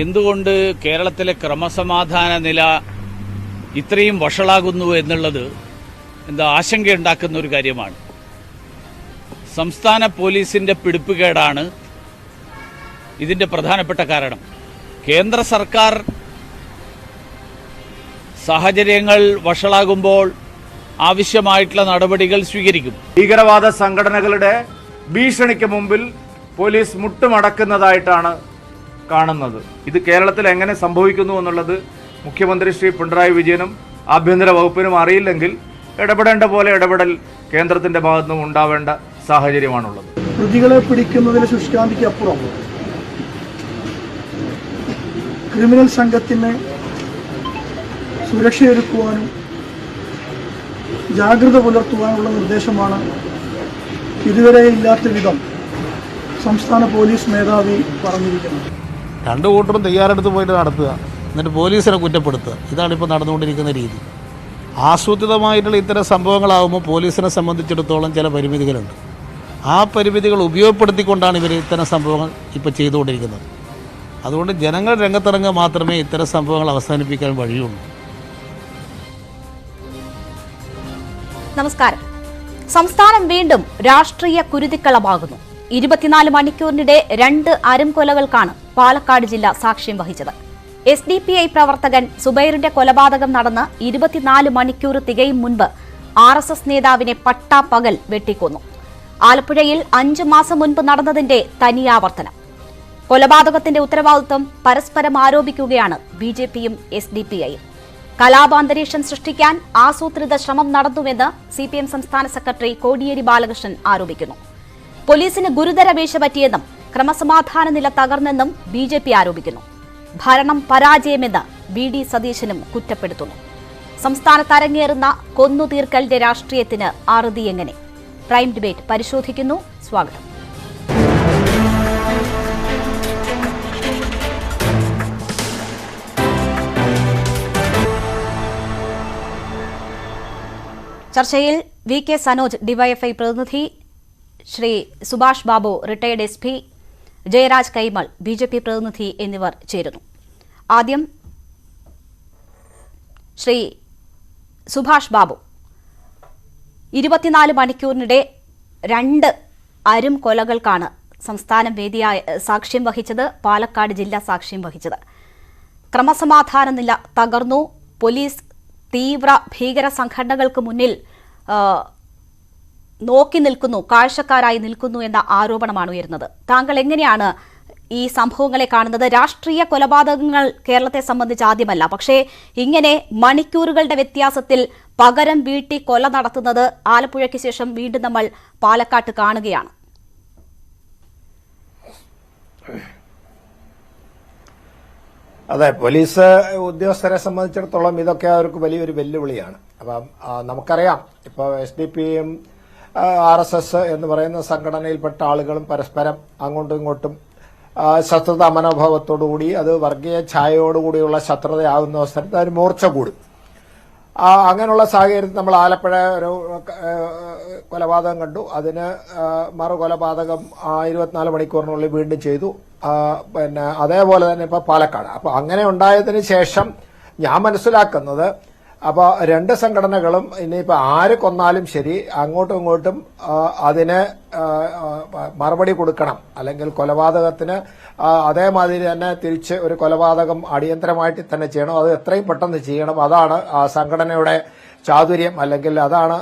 എന്തുകൊണ്ട് കേരളത്തിലെ ക്രമസമാധാന നില ഇത്രയും വഷളാകുന്നു എന്നുള്ളത് ആശങ്കയുണ്ടാക്കുന്ന ഒരു കാര്യമാണ്. സംസ്ഥാന പോലീസിന്റെ പിടിപ്പുകേടാണ് ഇതിന്റെ പ്രധാനപ്പെട്ട കാരണം. കേന്ദ്ര സർക്കാർ സാഹചര്യങ്ങൾ വഷളാകുമ്പോൾ ആവശ്യമായിട്ടുള്ള നടപടികൾ സ്വീകരിക്കും. ഭീകരവാദ സംഘടനകളുടെ ഭീഷണിക്ക് മുമ്പിൽ പോലീസ് മുട്ടുമടക്കുന്നതായിട്ടാണ് കാണുന്നത്. ഇത് കേരളത്തിൽ എങ്ങനെ സംഭവിക്കുന്നു എന്നുള്ളത് മുഖ്യമന്ത്രി ശ്രീ പിണറായി വിജയനും ആഭ്യന്തര വകുപ്പിനും അറിയില്ലെങ്കിൽ ഇടപെടേണ്ട പോലെ ഇടപെടൽ കേന്ദ്രത്തിന്റെ ഭാഗത്തുനിന്നും ഉണ്ടാവേണ്ട സാഹചര്യമാണുള്ളത്. പ്രതികളെ പിടിക്കുന്നതിന് ശുഷ്കാന്തിക്ക് അപ്പുറം ക്രിമിനൽ സംഘത്തിന് സുരക്ഷയൊരുക്കുവാനും ജാഗ്രത പുലർത്തുവാനുള്ള നിർദ്ദേശമാണ് ഇതുവരെ ഇല്ലാത്ത വിധം സംസ്ഥാന പോലീസ് മേധാവി പറഞ്ഞിരിക്കുന്നത്. രണ്ടു കൂട്ടരും തയ്യാറെടുത്ത് പോയിട്ട് നടത്തുക, എന്നിട്ട് പോലീസിനെ കുറ്റപ്പെടുത്തുക, ഇതാണിപ്പോൾ നടന്നുകൊണ്ടിരിക്കുന്ന രീതി. ആസൂത്രിതമായിട്ടുള്ള ഇത്തരം സംഭവങ്ങളാകുമ്പോൾ പോലീസിനെ സംബന്ധിച്ചിടത്തോളം ചില പരിമിതികളുണ്ട്. ആ പരിമിതികൾ ഉപയോഗപ്പെടുത്തിക്കൊണ്ടാണ് ഇവർ ഇത്തരം സംഭവങ്ങൾ ഇപ്പോൾ ചെയ്തുകൊണ്ടിരിക്കുന്നത്. അതുകൊണ്ട് ജനങ്ങൾ രംഗത്തിറങ്ങുക മാത്രമേ ഇത്തരം സംഭവങ്ങൾ അവസാനിപ്പിക്കാൻ വഴിയുള്ളൂ. നമസ്കാരം. സംസ്ഥാനം വീണ്ടും രാഷ്ട്രീയ കുരുതിക്കളമാകുന്നു. 24 മണിക്കൂറിനിടെ 2 അരുംകൊലകൾക്കാണ് പാലക്കാട് ജില്ല സാക്ഷ്യം വഹിച്ചത്. SDPI പ്രവർത്തകൻ സുബൈറിന്റെ കൊലപാതകം നടന്ന് 24 മണിക്കൂർ തികയും മുൻപ് RSS നേതാവിനെ പട്ടാപ്പകൽ വെട്ടിക്കൊന്നു. ആലപ്പുഴയിൽ 5 മാസം മുൻപ് നടന്നതിന്റെ തനിയാവർത്തനം. കൊലപാതകത്തിന്റെ ഉത്തരവാദിത്വം പരസ്പരം ആരോപിക്കുകയാണ് BJPയും SDPIയും. കലാപാന്തരീക്ഷം സൃഷ്ടിക്കാൻ ആസൂത്രിത ശ്രമം നടന്നുവെന്ന് CPM സംസ്ഥാന സെക്രട്ടറി കോടിയേരി ബാലകൃഷ്ണൻ ആരോപിക്കുന്നു. പോലീസിന് ഗുരുതര വീഴ്ച പറ്റിയെന്നും ക്രമസമാധാന നില തകർന്നെന്നും BJP ആരോപിക്കുന്നു. ഭരണം പരാജയമെന്ന് VD സതീശനും കുറ്റപ്പെടുത്തുന്നു. സംസ്ഥാനത്ത് അരങ്ങേറുന്ന കൊന്നുതീർക്കലിന്റെ രാഷ്ട്രീയത്തിന് അറുതി എങ്ങനെ? പ്രൈം ഡിബേറ്റ് പരിശോധിക്കുന്നു. സ്വാഗതം. ചർച്ചയിൽ VK സനോജ് ഡിവൈഎഫ്ഐ പ്രതിനിധി, Shri Subhash Babu retired SP, Jayaraj Kaimal BJP പ്രതിനിധി എന്നിവർ ചേരുന്നു. ആദ്യം ശ്രീ സുഭാഷ് ബാബു, 24 മണിക്കൂറിനിടെ 2 അരും കൊലകൾക്കാണ് സംസ്ഥാനം സാക്ഷ്യം വഹിച്ചത്, പാലക്കാട് ജില്ല സാക്ഷ്യം വഹിച്ചത്. ക്രമസമാധാന നില തകർന്നു. പോലീസ് തീവ്ര ഭീകര സംഘടനകൾക്ക് മുന്നിൽ നോക്കി നിൽക്കുന്നു, കാഴ്ചക്കാരായി നിൽക്കുന്നു എന്ന ആരോപണമാണ് ഉയർന്നത്. താങ്കൾ എങ്ങനെയാണ് ഈ സംഭവങ്ങളെ കാണുന്നത്? രാഷ്ട്രീയ കൊലപാതകങ്ങൾ കേരളത്തെ സംബന്ധിച്ച് ആദ്യമല്ല, പക്ഷേ ഇങ്ങനെ മണിക്കൂറുകളുടെ വ്യത്യാസത്തിൽ പകരം വീട്ടി കൊല നടത്തുന്നത് ആലപ്പുഴയ്ക്ക് ശേഷം വീണ്ടും നമ്മൾ പാലക്കാട്ട് കാണുകയാണ്. അതെ, പോലീസ് ഉദ്യോഗസ്ഥരെ സംബന്ധിച്ചിടത്തോളം ഇതൊക്കെ അവർക്ക് വലിയൊരു വെല്ലുവിളിയാണ്. അപ്പം നമുക്കറിയാം, ഇപ്പോൾ SDPയും RSS എന്ന് പറയുന്ന സംഘടനയിൽപ്പെട്ട ആളുകളും പരസ്പരം അങ്ങോട്ടും ഇങ്ങോട്ടും ശത്രുതാ മനോഭാവത്തോടുകൂടി, അത് വർഗീയ ഛായയോടുകൂടിയുള്ള ശത്രുതയാകുന്ന അവസരത്തിൽ അതിന് മൂർച്ച കൂടും. അങ്ങനെയുള്ള സാഹചര്യത്തിൽ നമ്മൾ ആലപ്പുഴ ഒരു കൊലപാതകം കണ്ടു. അതിന് മറു കൊലപാതകം 24 മണിക്കൂറിനുള്ളിൽ വീണ്ടും ചെയ്തു. പിന്നെ അതേപോലെ തന്നെ ഇപ്പൊ പാലക്കാട്. അപ്പൊ അങ്ങനെ ഉണ്ടായതിന് ശേഷം ഞാൻ മനസ്സിലാക്കുന്നത്, അപ്പോൾ 2 സംഘടനകളും ഇനിയിപ്പോൾ ആര് കൊന്നാലും ശരി അങ്ങോട്ടും ഇങ്ങോട്ടും അതിന് മറുപടി കൊടുക്കണം. അല്ലെങ്കിൽ കൊലപാതകത്തിന് അതേമാതിരി തന്നെ തിരിച്ച് ഒരു കൊലപാതകം അടിയന്തരമായിട്ട് തന്നെ ചെയ്യണം. അത് എത്രയും പെട്ടെന്ന് ചെയ്യണം. അതാണ് ആ സംഘടനയുടെ ചാതുര്യം, അല്ലെങ്കിൽ അതാണ്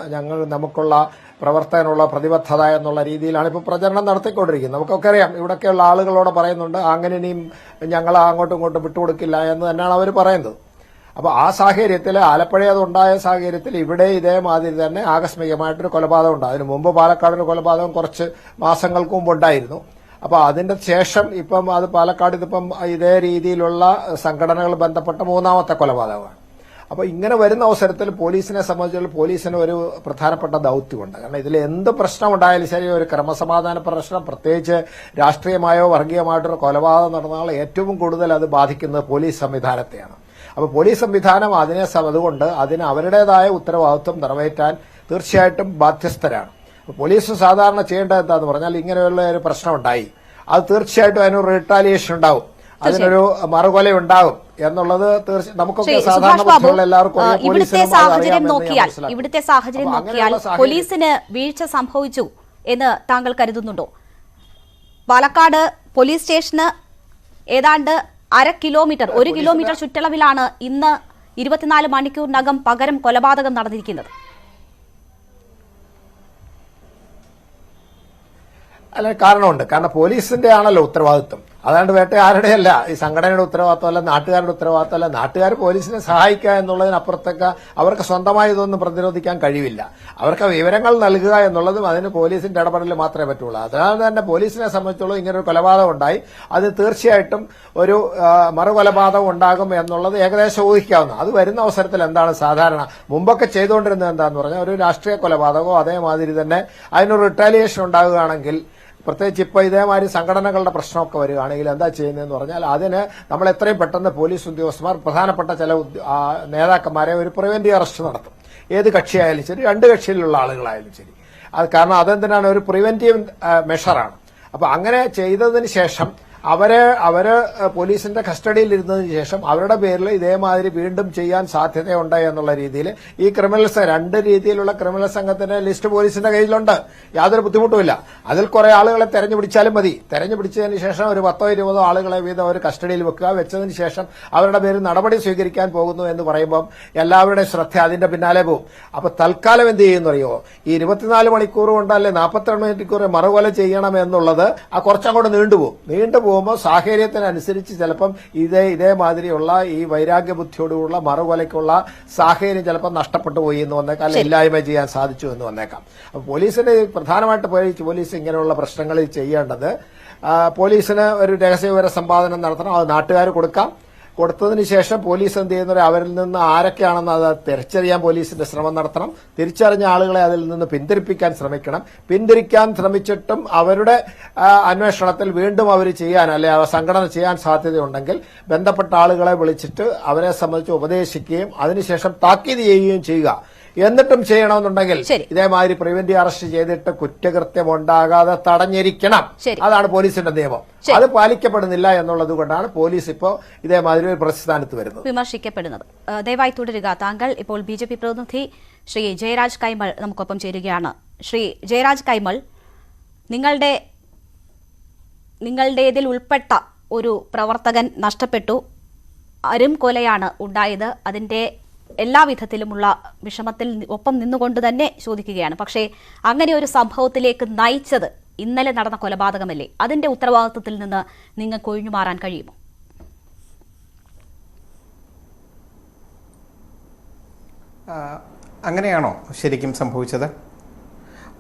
നമുക്കുള്ള പ്രവർത്തനമുള്ള പ്രതിബദ്ധത എന്നുള്ള രീതിയിലാണ് ഇപ്പോൾ പ്രചരണം നടത്തിക്കൊണ്ടിരിക്കുന്നത്. നമുക്കൊക്കെ അറിയാം, ഇവിടെയൊക്കെയുള്ള ആളുകളോട് പറയുന്നുണ്ട് അങ്ങനെ ഇനിയും ഞങ്ങൾ അങ്ങോട്ടും ഇങ്ങോട്ടും വിട്ടുകൊടുക്കില്ല എന്ന് തന്നെയാണ് അവർ പറയുന്നത്. അപ്പോൾ ആ സാഹചര്യത്തിൽ ആലപ്പുഴ അതുണ്ടായ സാഹചര്യത്തിൽ ഇവിടെ ഇതേമാതിരി തന്നെ ആകസ്മികമായിട്ടൊരു കൊലപാതകം ഉണ്ട്. അതിന് മുമ്പ് പാലക്കാടൊരു കൊലപാതകം കുറച്ച് മാസങ്ങൾക്ക് മുമ്പ് ഉണ്ടായിരുന്നു. അപ്പോൾ അതിന്റെ ശേഷം ഇപ്പം അത് പാലക്കാട് ഇതിപ്പം ഇതേ രീതിയിലുള്ള സംഘടനകൾ ബന്ധപ്പെട്ട 3ാമത്തെ കൊലപാതകമാണ്. അപ്പോൾ ഇങ്ങനെ വരുന്ന അവസരത്തിൽ പോലീസിനെ സംബന്ധിച്ചുള്ള പോലീസിന് ഒരു പ്രധാനപ്പെട്ട ദൌത്യമുണ്ട്. കാരണം ഇതിൽ എന്ത് പ്രശ്നം ഉണ്ടായാലും ശരി, ഒരു ക്രമസമാധാന പ്രശ്നം, പ്രത്യേകിച്ച് രാഷ്ട്രീയമായോ വർഗീയമായിട്ടൊരു കൊലപാതകം നടന്നാൽ ഏറ്റവും കൂടുതൽ അത് ബാധിക്കുന്നത് പോലീസ് സംവിധാനത്തെയാണ്. അപ്പോൾ പോലീസ് സംവിധാനം അതുകൊണ്ട് അതിന് അവരുടേതായ ഉത്തരവാദിത്വം നിറവേറ്റാൻ തീർച്ചയായിട്ടും ബാധ്യസ്ഥരാണ്. പോലീസ് സാധാരണ ചെയ്യേണ്ടത് എന്താന്ന് പറഞ്ഞാൽ, ഇങ്ങനെയുള്ള ഒരു പ്രശ്നം ഉണ്ടായി, അത് തീർച്ചയായിട്ടും അതിനൊരു റിട്ടാലിയേഷൻ ഉണ്ടാവും. അതിനൊരു മറുകൊല ഉണ്ടാകും എന്നുള്ളത് നമുക്കൊക്കെ ശ്രീ സാധാരണ സുഭാഷ് ബാബു, ബുദ്ധിയുള്ള എല്ലാവർക്കും അറിയാം. ഇവിടുത്തെ പോലീസിനും അത് സാഹചര്യം അറിയാമെന്ന് ഞാൻ നോക്കിയാൽ മനസ്സിലാക്കുന്നു. ഇവിടുത്തെ സാഹചര്യം അപ്പോൾ നോക്കിയാൽ അങ്ങനെയുള്ള സാഹചര്യം- പോലീസിന് വീഴ്ച സംഭവിച്ചു എന്ന് താങ്കൾ കരുതുന്നുണ്ടോ? പാലക്കാട് പോലീസ് സ്റ്റേഷന് ഏതാണ്ട് 1/2 കിലോമീറ്റർ 1 കിലോമീറ്റർ ചുറ്റളവിലാണ് ഇന്ന് 24 മണിക്കൂറിനകം പകരം കൊലപാതകം നടന്നിരിക്കുന്നത്. അല്ല, കാരണമുണ്ട്. കാരണം പോലീസിന്റെ ആണല്ലോ ഉത്തരവാദിത്വം. അതാണ്ട് വേട്ടെ ആരുടെയല്ല, ഈ സംഘടനയുടെ ഉത്തരവാദിത്വമല്ല, നാട്ടുകാരുടെ ഉത്തരവാദിത്വമല്ല. നാട്ടുകാർ പോലീസിനെ സഹായിക്കുക എന്നുള്ളതിനപ്പുറത്തേക്ക് അവർക്ക് സ്വന്തമായി ഇതൊന്നും പ്രതിരോധിക്കാൻ കഴിയില്ല. അവർക്ക് വിവരങ്ങൾ നൽകുക എന്നുള്ളതും അതിന് പോലീസിന്റെ ഇടപെടൽ മാത്രമേ പറ്റുള്ളൂ. അതിനാൽ തന്നെ പോലീസിനെ സംബന്ധിച്ചോളം ഇങ്ങനെ ഒരു കൊലപാതകം ഉണ്ടായി, അത് തീർച്ചയായിട്ടും ഒരു മറുകൊലപാതകം ഉണ്ടാകും എന്നുള്ളത് ഏകദേശം ഊഹിക്കാവുന്ന. അത് വരുന്ന അവസരത്തിൽ എന്താണ് സാധാരണ മുമ്പൊക്കെ ചെയ്തുകൊണ്ടിരുന്നത് എന്താന്ന് പറഞ്ഞാൽ ഒരു രാഷ്ട്രീയ കൊലപാതകമോ അതേമാതിരി തന്നെ അതിനൊരു റിട്ടാലിയേഷൻ ഉണ്ടാകുകയാണെങ്കിൽ, പ്രത്യേകിച്ച് ഇപ്പോൾ ഇതേമാതിരി സംഘടനകളുടെ പ്രശ്നമൊക്കെ വരികയാണെങ്കിൽ എന്താ ചെയ്യുന്നതെന്ന് പറഞ്ഞാൽ അതിന് നമ്മൾ എത്രയും പെട്ടെന്ന് പോലീസ് ഉദ്യോഗസ്ഥന്മാർ പ്രധാനപ്പെട്ട ചില നേതാക്കന്മാരെ ഒരു പ്രിവെന്റീവ് അറസ്റ്റ് നടത്തും. ഏത് കക്ഷിയായാലും ശരി, 2 കക്ഷിയിലുള്ള ആളുകളായാലും ശരി. അത് കാരണം അതെന്തിനാണ്, ഒരു പ്രിവെന്റീവ് മെഷറാണ്. അപ്പൊ അങ്ങനെ ചെയ്തതിന് ശേഷം അവര് പോലീസിന്റെ കസ്റ്റഡിയിൽ ഇരുന്നതിന് ശേഷം അവരുടെ പേരിൽ ഇതേമാതിരി വീണ്ടും ചെയ്യാൻ സാധ്യതയുണ്ട് എന്നുള്ള രീതിയിൽ ഈ ക്രിമിനൽസ് 2 രീതിയിലുള്ള ക്രിമിനൽ സംഘത്തിന്റെ ലിസ്റ്റ് പോലീസിന്റെ കയ്യിലുണ്ട്. യാതൊരു ബുദ്ധിമുട്ടുമില്ല. അതിൽ കുറെ ആളുകളെ തെരഞ്ഞുപിടിച്ചാലും മതി. തെരഞ്ഞുപിടിച്ചതിന് ശേഷം ഒരു 10-20 ആളുകളെ വീതം അവർ കസ്റ്റഡിയിൽ വെക്കുക. വെച്ചതിന് ശേഷം അവരുടെ പേരിൽ നടപടി സ്വീകരിക്കാൻ പോകുന്നു എന്ന് പറയുമ്പോൾ എല്ലാവരുടെയും ശ്രദ്ധ അതിന്റെ പിന്നാലെ പോകും. അപ്പൊ തൽക്കാലം എന്ത് ചെയ്യുന്നു അറിയോ, ഈ 24 മണിക്കൂർ കൊണ്ടല്ലേ 42 മണിക്കൂർ മറുകൊല ചെയ്യണം എന്നുള്ളത് കുറച്ചങ്ങോട്ട് നീണ്ടുപോകുമ്പോൾ സാഹചര്യത്തിനനുസരിച്ച് ചിലപ്പം ഇതേമാതിരിയുള്ള ഈ വൈരാഗ്യ ബുദ്ധിയോടുള്ള മറുകൊലയ്ക്കുള്ള സാഹചര്യം ചിലപ്പോൾ നഷ്ടപ്പെട്ടു പോയി എന്ന് വന്നേക്കാം, അല്ലെങ്കിൽ ഇല്ലായ്മ ചെയ്യാൻ സാധിച്ചു എന്ന് വന്നേക്കാം. അപ്പൊ പോലീസിന് പ്രധാനമായിട്ട് പോലീസ് ഇങ്ങനെയുള്ള പ്രശ്നങ്ങളിൽ ചെയ്യേണ്ടത്, പോലീസിന് ഒരു രഹസ്യവിവര സമ്പാദനം നടത്തണം. അത് നാട്ടുകാർ കൊടുത്തതിന് ശേഷം പോലീസ് എന്ത് ചെയ്യുന്നത്, അവരിൽ നിന്ന് ആരൊക്കെയാണെന്ന് അത് തിരിച്ചറിയാൻ പോലീസിന്റെ ശ്രമം നടത്തണം. തിരിച്ചറിഞ്ഞ ആളുകളെ അതിൽ നിന്ന് പിന്തിരിപ്പിക്കാൻ ശ്രമിക്കണം. പിന്തിരിക്കാൻ ശ്രമിച്ചിട്ടും അവരുടെ അന്വേഷണത്തിൽ വീണ്ടും അവർ ചെയ്യാൻ, അല്ലെ സംഘടന ചെയ്യാൻ സാധ്യതയുണ്ടെങ്കിൽ ബന്ധപ്പെട്ട ആളുകളെ വിളിച്ചിട്ട് അവരെ സംബന്ധിച്ച് ഉപദേശിക്കുകയും അതിനുശേഷം താക്കീത് ചെയ്യുകയും ചെയ്യുക. എന്നിട്ടും ചെയ്യണമെന്നുണ്ടെങ്കിൽ ഇതേമാതിരി പ്രിവെന്റീവ് അറസ്റ്റ് ചെയ്തിട്ട് കുറ്റകൃത്യം ഉണ്ടാകാതെ തടഞ്ഞിരിക്കണം. അതാണ് പോലീസിന്റെ നിയമം. അത് പാലിക്കപ്പെടുന്നില്ല എന്നുള്ളത് കൊണ്ടാണ് പോലീസ് ഇപ്പോൾ ഇതേമാതിരി ഒരു പ്രസ്ഥാനത്ത് വരുന്നത്, വിമർശിക്കപ്പെടുന്നത്. ദയവായി തുടരുക. താങ്കൾ ഇപ്പോൾ BJP പ്രതിനിധി ശ്രീ ജയരാജ് കൈമൾ നമുക്കൊപ്പം ചേരുകയാണ്. ശ്രീ ജയരാജ് കൈമൾ, നിങ്ങളുടേതിൽ ഉൾപ്പെട്ട ഒരു പ്രവർത്തകൻ നഷ്ടപ്പെട്ടു, അരുംകൊലയാണ് ഉണ്ടായത്. അതിന്റെ എല്ലാവിധത്തിലുമുള്ള വിഷമത്തിൽ ഒപ്പം നിന്നുകൊണ്ട് തന്നെ ചോദിക്കുകയാണ്. പക്ഷേ അങ്ങനെ ഒരു സംഭവത്തിലേക്ക് നയിച്ചത് ഇന്നലെ നടന്ന കൊലപാതകമല്ലേ? അതിന്റെ ഉത്തരവാദിത്വത്തിൽ നിന്ന് നിങ്ങൾക്ക് ഒഴിഞ്ഞു മാറാൻ കഴിയുമോ? അങ്ങനെയാണോ ശരിക്കും സംഭവിച്ചത്?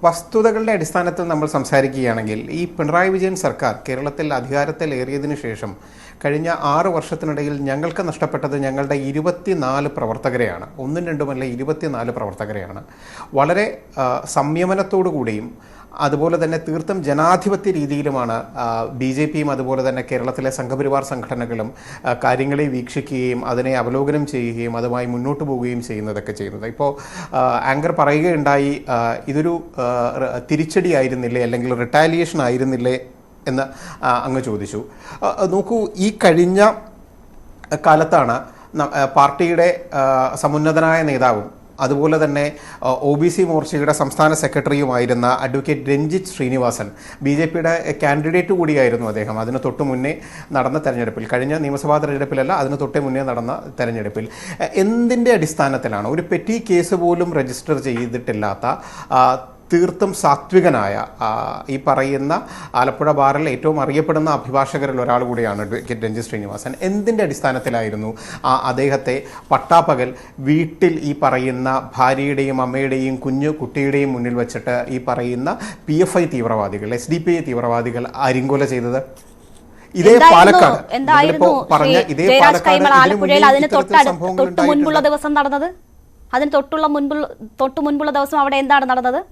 വസ്തുതകളുടെ അടിസ്ഥാനത്തിൽ നമ്മൾ സംസാരിക്കുകയാണെങ്കിൽ ഈ പിണറായി വിജയൻ സർക്കാർ കേരളത്തിൽ അധികാരത്തിലേറിയതിനു ശേഷം കഴിഞ്ഞ 6 വർഷത്തിനിടയിൽ ഞങ്ങൾക്ക് നഷ്ടപ്പെട്ടത് ഞങ്ങളുടെ 24 പ്രവർത്തകരെയാണ്. 1-2 24 പ്രവർത്തകരെയാണ്. വളരെ സംയമനത്തോടു കൂടിയും അതുപോലെ തന്നെ തീർത്തും ജനാധിപത്യ രീതിയിലുമാണ് BJPയും അതുപോലെ തന്നെ കേരളത്തിലെ സംഘപരിവാർ സംഘടനകളും കാര്യങ്ങളെ വീക്ഷിക്കുകയും അതിനെ അവലോകനം ചെയ്യുകയും അതുമായി മുന്നോട്ട് പോവുകയും ചെയ്യുന്നത്. ഇപ്പോൾ ആങ്കർ പറയുകയുണ്ടായി, ഇതൊരു തിരിച്ചടി ആയിരുന്നില്ലേ അല്ലെങ്കിൽ റിട്ടാലിയേഷൻ ആയിരുന്നില്ലേ എന്ന് അങ്ങ് ചോദിച്ചു. നോക്കൂ, ഈ കഴിഞ്ഞ കാലത്താണ് പാർട്ടിയുടെ സമുന്നതനായ നേതാവും അതുപോലെ തന്നെ OBC മോർച്ചയുടെ സംസ്ഥാന സെക്രട്ടറിയുമായിരുന്ന അഡ്വക്കേറ്റ് രഞ്ജിത്ത് ശ്രീനിവാസൻ, BJPയുടെ കാൻഡിഡേറ്റ് കൂടിയായിരുന്നു അദ്ദേഹം. അതിന് തൊട്ട് മുന്നേ നടന്ന തെരഞ്ഞെടുപ്പിൽ, കഴിഞ്ഞ നിയമസഭാ തെരഞ്ഞെടുപ്പിലല്ല, അതിന് തൊട്ടേ മുന്നേ നടന്ന തെരഞ്ഞെടുപ്പിൽ എന്തിൻ്റെ അടിസ്ഥാനത്തിലാണ് ഒരു പെറ്റി കേസ് പോലും രജിസ്റ്റർ ചെയ്തിട്ടില്ലാത്ത തീർത്തും സാത്വികനായ ഈ പറയുന്ന ആലപ്പുഴ ബാറിൽ ഏറ്റവും അറിയപ്പെടുന്ന അഭിഭാഷകരിൽ ഒരാൾ കൂടിയാണ് അഡ്വക്കേറ്റ് രഞ്ജിത്ത് ശ്രീനിവാസൻ. എന്തിൻ്റെ അടിസ്ഥാനത്തിലായിരുന്നു അദ്ദേഹത്തെ പട്ടാപ്പകൽ വീട്ടിൽ ഈ പറയുന്ന ഭാര്യയുടെയും അമ്മയുടെയും കുട്ടിയുടെയും മുന്നിൽ വെച്ചിട്ട് ഈ പറയുന്ന PFI തീവ്രവാദികൾ, SDPI തീവ്രവാദികൾ അരിങ്കൊല ചെയ്തത്? ഇതേ പാലക്കാട് പറഞ്ഞ ഇതേ പാലക്കാട് ആലപ്പുഴയിൽ അതിന് തൊട്ട് മുൻപുള്ള ദിവസം നടന്നത്, അതിന് തൊട്ട് മുൻപുള്ള ദിവസം അവിടെ എന്താണ് നടന്നത്?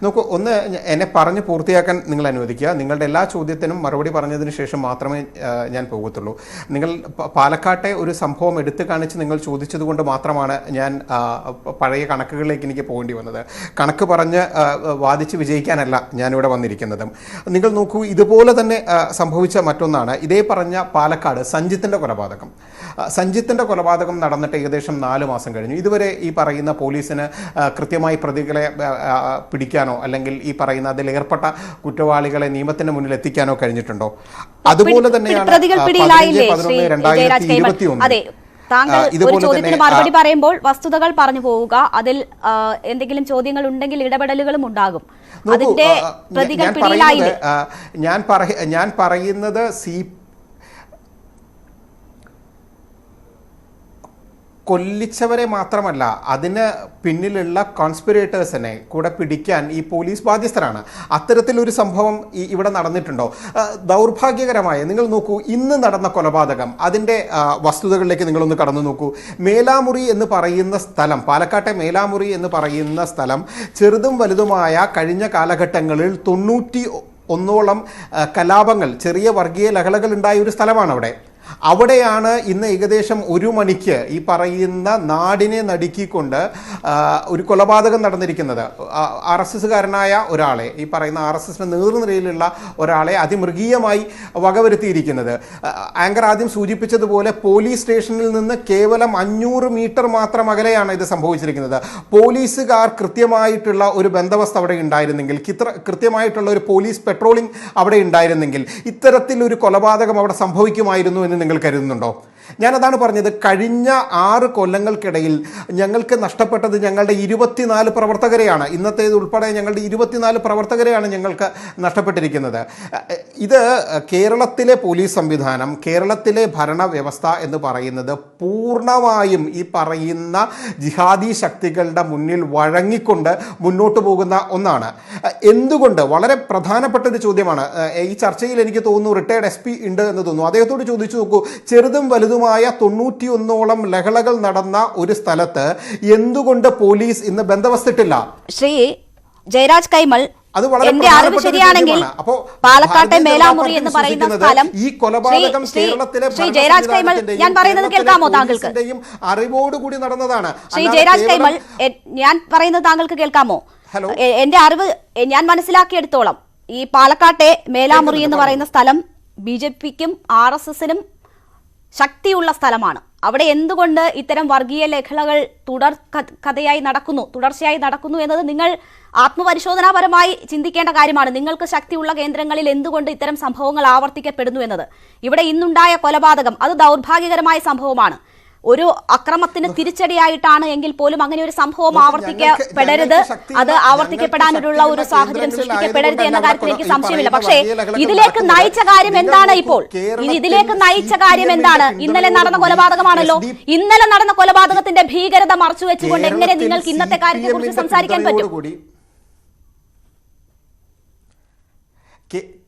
നോക്കൂ, ഒന്ന് എന്നെ പറഞ്ഞ് പൂർത്തിയാക്കാൻ നിങ്ങൾ അനുവദിക്കുക. നിങ്ങളുടെ എല്ലാ ചോദ്യത്തിനും മറുപടി പറഞ്ഞതിന് ശേഷം മാത്രമേ ഞാൻ പോകത്തുള്ളൂ. നിങ്ങൾ പാലക്കാട്ടെ ഒരു സംഭവം എടുത്തു കാണിച്ച് നിങ്ങൾ ചോദിച്ചതുകൊണ്ട് മാത്രമാണ് ഞാൻ പഴയ കണക്കുകളിലേക്ക് എനിക്ക് പോകേണ്ടി വന്നത്. കണക്ക് പറഞ്ഞ് വാദിച്ച് വിജയിക്കാനല്ല ഞാനിവിടെ വന്നിരിക്കുന്നതും. നിങ്ങൾ നോക്കൂ, ഇതുപോലെ തന്നെ സംഭവിച്ച മറ്റൊന്നാണ് ഇതേ പറഞ്ഞ പാലക്കാട് സഞ്ജിത്തിൻ്റെ കൊലപാതകം. സഞ്ജിത്തിൻ്റെ കൊലപാതകം നടന്നിട്ട് ഏകദേശം 4 മാസം കഴിഞ്ഞു. ഇതുവരെ ഈ പറയുന്ന പോലീസിന് കൃത്യമായി പ്രതികളെ പിടിക്കാനോ അല്ലെങ്കിൽ ഈ പറയുന്ന അതിൽ ഏർപ്പെട്ട കുറ്റവാളികളെ നിയമത്തിന് മുന്നിൽ എത്തിക്കാനോ കഴിഞ്ഞിട്ടുണ്ടോ? അതുപോലെ തന്നെയാണ് താങ്കൾ ഒരു ചോദ്യത്തിന് മറുപടി പറയുമ്പോൾ വസ്തുതകൾ പറഞ്ഞു പോവുക. അതിൽ എന്തെങ്കിലും ചോദ്യങ്ങൾ ഉണ്ടെങ്കിൽ ഇടപെടലുകളും ഉണ്ടാകും. അതിന്റെ പ്രതികൾ പിടിയിലായില്ലേ? ഞാൻ പറയുന്നത് കൊല്ലിച്ചവരെ മാത്രമല്ല, അതിന് പിന്നിലുള്ള കോൺസ്പിറേറ്റേഴ്സിനെ കൂടെ പിടിക്കാൻ ഈ പോലീസ് ബാധ്യസ്ഥരാണ്. അത്തരത്തിലൊരു സംഭവം ഇവിടെ നടന്നിട്ടുണ്ടോ? ദൗർഭാഗ്യകരമായ, നിങ്ങൾ നോക്കൂ, ഇന്ന് നടന്ന കൊലപാതകം, അതിൻ്റെ വസ്തുതകളിലേക്ക് നിങ്ങളൊന്ന് കടന്നു നോക്കൂ. മേലാമുറി എന്ന് പറയുന്ന സ്ഥലം, പാലക്കാട്ടെ മേലാമുറി എന്ന് പറയുന്ന സ്ഥലം ചെറുതും വലുതുമായ കഴിഞ്ഞ കാലഘട്ടങ്ങളിൽ 91ഓളം കലാപങ്ങൾ, ചെറിയ വർഗീയ ലഹളകൾ ഉണ്ടായ ഒരു സ്ഥലമാണ് അവിടെ. അവിടെയാണ് ഇന്ന് ഏകദേശം 1 മണിക്ക് ഈ പറയുന്ന നാടിനെ നടുക്കിക്കൊണ്ട് ഒരു കൊലപാതകം നടന്നിരിക്കുന്നത്. RSSകാരനായ ഒരാളെ, ഈ പറയുന്ന RSSന്റെ നേതൃനിരയിലുള്ള ഒരാളെ അതിമൃഗീയമായി വകവരുത്തിയിരിക്കുന്നത്. ആങ്കർ ആദ്യം സൂചിപ്പിച്ചതുപോലെ പോലീസ് സ്റ്റേഷനിൽ നിന്ന് കേവലം 500 മീറ്റർ മാത്രം അകലെയാണ് ഇത് സംഭവിച്ചിരിക്കുന്നത്. പോലീസുകാർ കൃത്യമായിട്ടുള്ള ഒരു ബന്ദോബസ്ത് അവിടെ ഉണ്ടായിരുന്നെങ്കിൽ, കൃത്യമായിട്ടുള്ള ഒരു പോലീസ് പെട്രോളിംഗ് അവിടെ ഉണ്ടായിരുന്നെങ്കിൽ ഇത്തരത്തിലൊരു കൊലപാതകം അവിടെ സംഭവിക്കുമായിരുന്നു എന്ന് നിങ്ങൾ കരുതുന്നുണ്ടോ? ഞാനതാണ് പറഞ്ഞത്. കഴിഞ്ഞ 6 കൊല്ലങ്ങൾക്കിടയിൽ ഞങ്ങൾക്ക് നഷ്ടപ്പെട്ടത് ഞങ്ങളുടെ 24 പ്രവർത്തകരെയാണ്. ഇന്നത്തേത് ഉൾപ്പെടെ ഞങ്ങളുടെ 24 പ്രവർത്തകരെയാണ് ഞങ്ങൾക്ക് നഷ്ടപ്പെട്ടിരിക്കുന്നത്. ഇത് കേരളത്തിലെ പോലീസ് സംവിധാനം, കേരളത്തിലെ ഭരണവ്യവസ്ഥ എന്ന് പറയുന്നത് പൂർണ്ണമായും ഈ പറയുന്ന ജിഹാദി ശക്തികളുടെ മുന്നിൽ വഴങ്ങിക്കൊണ്ട് മുന്നോട്ട് പോകുന്ന ഒന്നാണ്. എന്തുകൊണ്ട്? വളരെ പ്രധാനപ്പെട്ട ഒരു ചോദ്യമാണ്. ഈ ചർച്ചയിൽ എനിക്ക് തോന്നുന്നു റിട്ടയർഡ് SP ഉണ്ട് എന്ന് തോന്നുന്നു. അദ്ദേഹത്തോട് ചോദിച്ചു നോക്കൂ, ചെറുതും വലുതുമായ 91ഓളം ലഹളകൾ നടന്ന ഒരു സ്ഥലത്ത് എന്തുകൊണ്ട് പോലീസ് ഇന്ന് ബന്ധവസ്ഥിട്ടില്ല? ശ്രീ ജയരാജ് കൈമൾ, എന്റെ അറിവ് ശരിയാണെങ്കിൽ പാലക്കാട്ടെ മേലാമുറി എന്ന് പറയുന്ന സ്ഥലം, ഈ കൊലപാതകം കേരളത്തിലെ ശ്രീ ജയരാജ് കൈമൾ, ഞാൻ പറയുന്നത് കേൾക്കാമോ താങ്കൾക്ക്? അറിവോടുകൂടി നടന്നതാണ്. ശ്രീ ജയരാജ് കൈമൾ, ഞാൻ പറയുന്നത് താങ്കൾക്ക് കേൾക്കാമോ? എന്റെ അറിവ് ഞാൻ മനസ്സിലാക്കിയെടുത്തോളം ഈ പാലക്കാട്ടെ മേലാമുറി എന്ന് പറയുന്ന സ്ഥലം BJPക്കും RSSനും ശക്തിയുള്ള സ്ഥലമാണ്. അവിടെ എന്തുകൊണ്ട് ഇത്തരം വർഗീയ ലഹളകൾ തുടർച്ചയായി നടക്കുന്നു എന്നത് നിങ്ങൾ ആത്മപരിശോധനാപരമായി ചിന്തിക്കേണ്ട കാര്യമാണ്. നിങ്ങൾക്ക് ശക്തിയുള്ള കേന്ദ്രങ്ങളിൽ എന്തുകൊണ്ട് ഇത്തരം സംഭവങ്ങൾ ആവർത്തിക്കപ്പെടുന്നു എന്നത്. ഇവിടെ ഇന്നുണ്ടായ കൊലപാതകം അത് ദൗർഭാഗ്യകരമായ സംഭവമാണ്. ഒരു അക്രമത്തിന് തിരിച്ചടിയായിട്ടാണ് എങ്കിൽ പോലും അങ്ങനെ ഒരു സംഭവം ആവർത്തിക്കപ്പെടരുത്, അത് ആവർത്തിക്കപ്പെടാനുള്ള ഒരു സാഹചര്യം സൃഷ്ടിക്കപ്പെടരുത് എന്ന കാര്യത്തിൽ എനിക്ക് സംശയമില്ല. പക്ഷേ ഇതിലേക്ക് നയിച്ച കാര്യം എന്താണ്? ഇപ്പോൾ ഇതിലേക്ക് നയിച്ച കാര്യം എന്താണ്? ഇന്നലെ നടന്ന കൊലപാതകമാണല്ലോ. ഇന്നലെ നടന്ന കൊലപാതകത്തിന്റെ ഭീകരത മറച്ചുവെച്ചുകൊണ്ട് എങ്ങനെ നിങ്ങൾക്ക് ഇന്നത്തെ കാര്യത്തെ കുറിച്ച് സംസാരിക്കാൻ പറ്റും?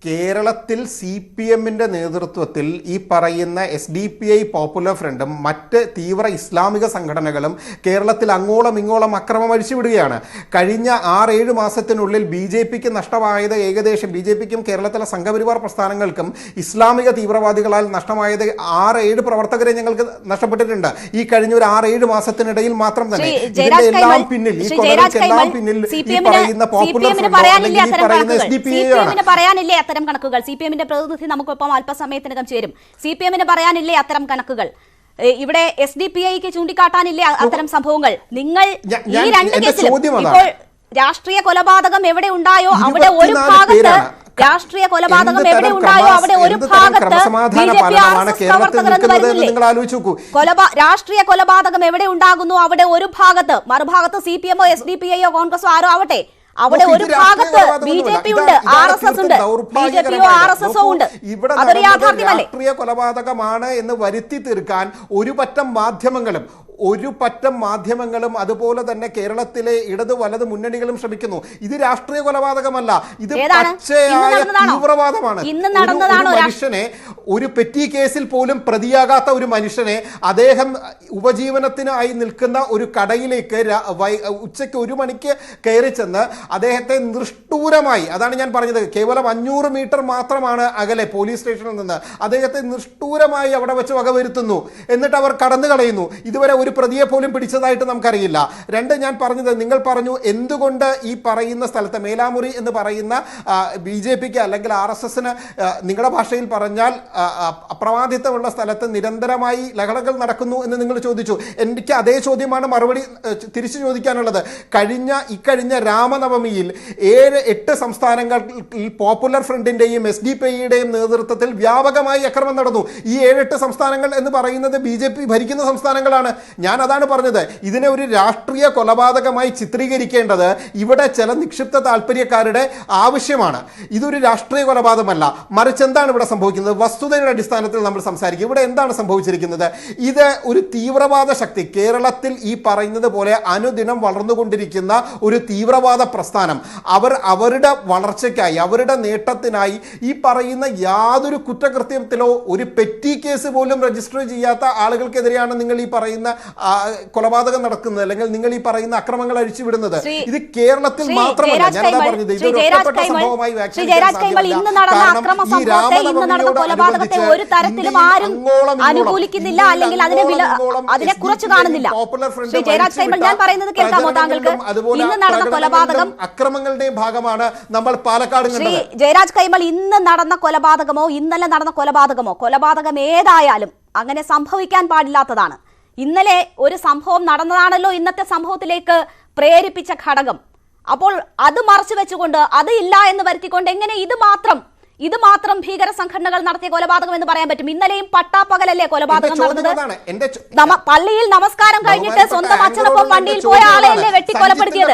കേരളത്തിൽ CPMന്റെ നേതൃത്വത്തിൽ ഈ പറയുന്ന SDPI പോപ്പുലർ ഫ്രണ്ടും മറ്റ് തീവ്ര ഇസ്ലാമിക സംഘടനകളും കേരളത്തിൽ അങ്ങോളം ഇങ്ങോളം അക്രമം അഴിച്ചുവിടുകയാണ്. കഴിഞ്ഞ 6-7 മാസത്തിനുള്ളിൽ BJPക്ക് നഷ്ടമായത് ഏകദേശം, BJPക്കും കേരളത്തിലെ സംഘപരിവാർ പ്രസ്ഥാനങ്ങൾക്കും ഇസ്ലാമിക തീവ്രവാദികളാൽ നഷ്ടമായത് 6-7 പ്രവർത്തകരെ ഞങ്ങൾക്ക് നഷ്ടപ്പെട്ടിട്ടുണ്ട് ഈ കഴിഞ്ഞ ഒരു 6-7 മാസത്തിനിടയിൽ മാത്രം തന്നെ. ഇതിന്റെ എല്ലാം പിന്നിൽ, ഈ കൊലകൾക്കെല്ലാം പിന്നിൽ ഈ പറയുന്ന പോപ്പുലർ ഫ്രണ്ട് അല്ലെങ്കിൽ ഈ പറയുന്ന SDPI ആണ്. അത്തരം കണക്കുകൾ CPMന്റെ പ്രതിനിധി നമുക്കൊപ്പം അല്പസമയത്തിനകം ചേരും. CPMന് പറയാനില്ലേ അത്തരം കണക്കുകൾ? ഇവിടെ SDPIക്ക് ചൂണ്ടിക്കാട്ടാനില്ലേ അത്തരം സംഭവങ്ങൾ? നിങ്ങൾ ഈ 2 കേസിലും ഇപ്പോൾ രാഷ്ട്രീയ കൊലപാതകം എവിടെ ഉണ്ടായോ അവിടെ ഒരു ഭാഗത്ത് രാഷ്ട്രീയ കൊലപാതകം എവിടെ ഉണ്ടായോ അവിടെ ഒരു ഭാഗത്ത് രാഷ്ട്രീയ കൊലപാതകം എവിടെ ഉണ്ടാകുന്നു അവിടെ ഒരു ഭാഗത്ത്, മറുഭാഗത്ത് CPMോ SDPIയോ കോൺഗ്രസോ ആരോ ആവട്ടെ, അവിടെ ഒരു ഭാഗത്ത് BJP ഉണ്ട്, RSS ഉണ്ട്, BJPയോ RSSോ ഉണ്ട്. അതൊരു യാഥാർത്ഥ്യമല്ലേ? രാഷ്ട്രീയ കൊലപാതകമാണ് എന്ന് വരുത്തി തീർക്കാൻ ഒരു പറ്റം മാധ്യമങ്ങളും ഒരു പറ്റം മാധ്യമങ്ങളും അതുപോലെ തന്നെ കേരളത്തിലെ ഇടത് വലത് മുന്നണികളും ശ്രമിക്കുന്നു. ഇത് രാഷ്ട്രീയ കൊലപാതകമല്ല, ഇത് പച്ചയായ തീവ്രവാദമാണ്. ഒരു മനുഷ്യനെ, ഒരു പെറ്റി കേസിൽ പോലും പ്രതിയാകാത്ത ഒരു മനുഷ്യനെ അദ്ദേഹം ഉപജീവനത്തിനായി നിൽക്കുന്ന ഒരു കടയിലേക്ക് ഉച്ചയ്ക്ക് 1 മണിക്ക് കയറി ചെന്ന് അദ്ദേഹത്തെ നിഷ്ഠൂരമായി, അതാണ് ഞാൻ പറഞ്ഞത്, കേവലം 500 മീറ്റർ മാത്രമാണ് അകലെ പോലീസ് സ്റ്റേഷനിൽ നിന്ന്, അദ്ദേഹത്തെ നിഷ്ഠൂരമായി അവിടെ വെച്ച് വകവരുത്തുന്നു. എന്നിട്ട് അവർ കടന്നു കളയുന്നു. ഇതുവരെ ഒരു പ്രതിയെ പോലും പിടിച്ചതായിട്ട് നമുക്കറിയില്ല. 2, ഞാൻ പറഞ്ഞത്, നിങ്ങൾ പറഞ്ഞു എന്തുകൊണ്ട് ഈ പറയുന്ന സ്ഥലത്ത് മേലാമുറി എന്ന് പറയുന്ന BJPക്ക് അല്ലെങ്കിൽ RSSന് നിങ്ങളുടെ ഭാഷയിൽ പറഞ്ഞാൽ അപ്രമാദിത്വമുള്ള സ്ഥലത്ത് നിരന്തരമായി ലഹളകൾ നടക്കുന്നു എന്ന് നിങ്ങൾ ചോദിച്ചു. എനിക്ക് അതേ ചോദ്യമാണ് മറുപടി തിരിച്ചു ചോദിക്കാനുള്ളത്. ഇക്കഴിഞ്ഞ രാമനവമിയിൽ 7-8 സംസ്ഥാനങ്ങളിൽ പോപ്പുലർ ഫ്രണ്ടിന്റെയും SDPIയുടെയും നേതൃത്വത്തിൽ വ്യാപകമായി അക്രമം നടന്നു. ഈ 7-8 സംസ്ഥാനങ്ങൾ എന്ന് പറയുന്നത് BJP ഭരിക്കുന്ന സംസ്ഥാനങ്ങളാണ്. ഞാൻ അതാണ് പറഞ്ഞത്, ഇതിനെ ഒരു രാഷ്ട്രീയ കൊലപാതകമായി ചിത്രീകരിക്കേണ്ടത് ഇവിടെ ചില നിക്ഷിപ്ത താല്പര്യക്കാരുടെ ആവശ്യമാണ്. ഇതൊരു രാഷ്ട്രീയ കൊലപാതകമല്ല, മറിച്ച് എന്താണ് ഇവിടെ സംഭവിക്കുന്നത്? വസ്തുതയുടെ അടിസ്ഥാനത്തിൽ നമ്മൾ സംസാരിക്കും. ഇവിടെ എന്താണ് സംഭവിച്ചിരിക്കുന്നത്? ഇത് ഒരു തീവ്രവാദ ശക്തി, കേരളത്തിൽ ഈ പറയുന്നത് പോലെ അനുദിനം വളർന്നുകൊണ്ടിരിക്കുന്ന ഒരു തീവ്രവാദ പ്രസ്ഥാനം, അവരുടെ വളർച്ചയ്ക്കായി, അവരുടെ നേട്ടത്തിനായി ഈ പറയുന്ന യാതൊരു കുറ്റകൃത്യത്തിലോ ഒരു പെറ്റി കേസ് പോലും രജിസ്റ്റർ ചെയ്യാത്ത ആളുകൾക്കെതിരെയാണ് നിങ്ങൾ ഈ പറയുന്ന കൊലപാതകം നടക്കുന്നത്, അല്ലെങ്കിൽ നിങ്ങൾ ഈ പറയുന്ന അക്രമങ്ങൾ അഴിച്ചുവിടുന്നത്. ഇത് കേരളത്തിൽ മാത്രമല്ല, ഞാനതാ പറഞ്ഞത്, ഇതൊരു ഒറ്റപ്പെട്ട സംഭവമായി അനുകൂലിക്കുന്നില്ല, അല്ലെങ്കിൽ അതിനെ കുറിച്ച് കാണുന്നില്ല. ഞാൻ പറയുന്നത് കേൾക്കാമോ താങ്കൾക്ക്? ഇന്ന് നടന്ന കൊലപാതകം അക്രമങ്ങളുടെയും ഭാഗമാണ് നമ്മൾ പാലക്കാട്. ജയരാജ് കൈമൾ, ഇന്ന് നടന്ന കൊലപാതകമോ ഇന്നലെ നടന്ന കൊലപാതകം ഏതായാലും അങ്ങനെ സംഭവിക്കാൻ പാടില്ലാത്തതാണ്. ഇന്നലെ ഒരു സംഭവം നടന്നതാണല്ലോ ഇന്നത്തെ സംഭവത്തിലേക്ക് പ്രേരിപ്പിച്ച ഘടകം. അപ്പോൾ അത് മറച്ചു വെച്ചുകൊണ്ട്, അത് ഇല്ല എന്ന് വരുത്തിക്കൊണ്ട് എങ്ങനെ ഇത് മാത്രം ഭീകര സംഘടനകൾ നടത്തിയ കൊലപാതകം എന്ന് പറയാൻ പറ്റും? ഇന്നലെയും പട്ടാപ്പകലല്ലേ കൊലപാതകം നടന്നത്? പള്ളിയിൽ നമസ്കാരം കഴിഞ്ഞിട്ട് സ്വന്തം അച്ഛനൊപ്പം വണ്ടിയിൽ പോയ ആളെയല്ലേ വെട്ടിക്കൊലപ്പെടുത്തിയത്?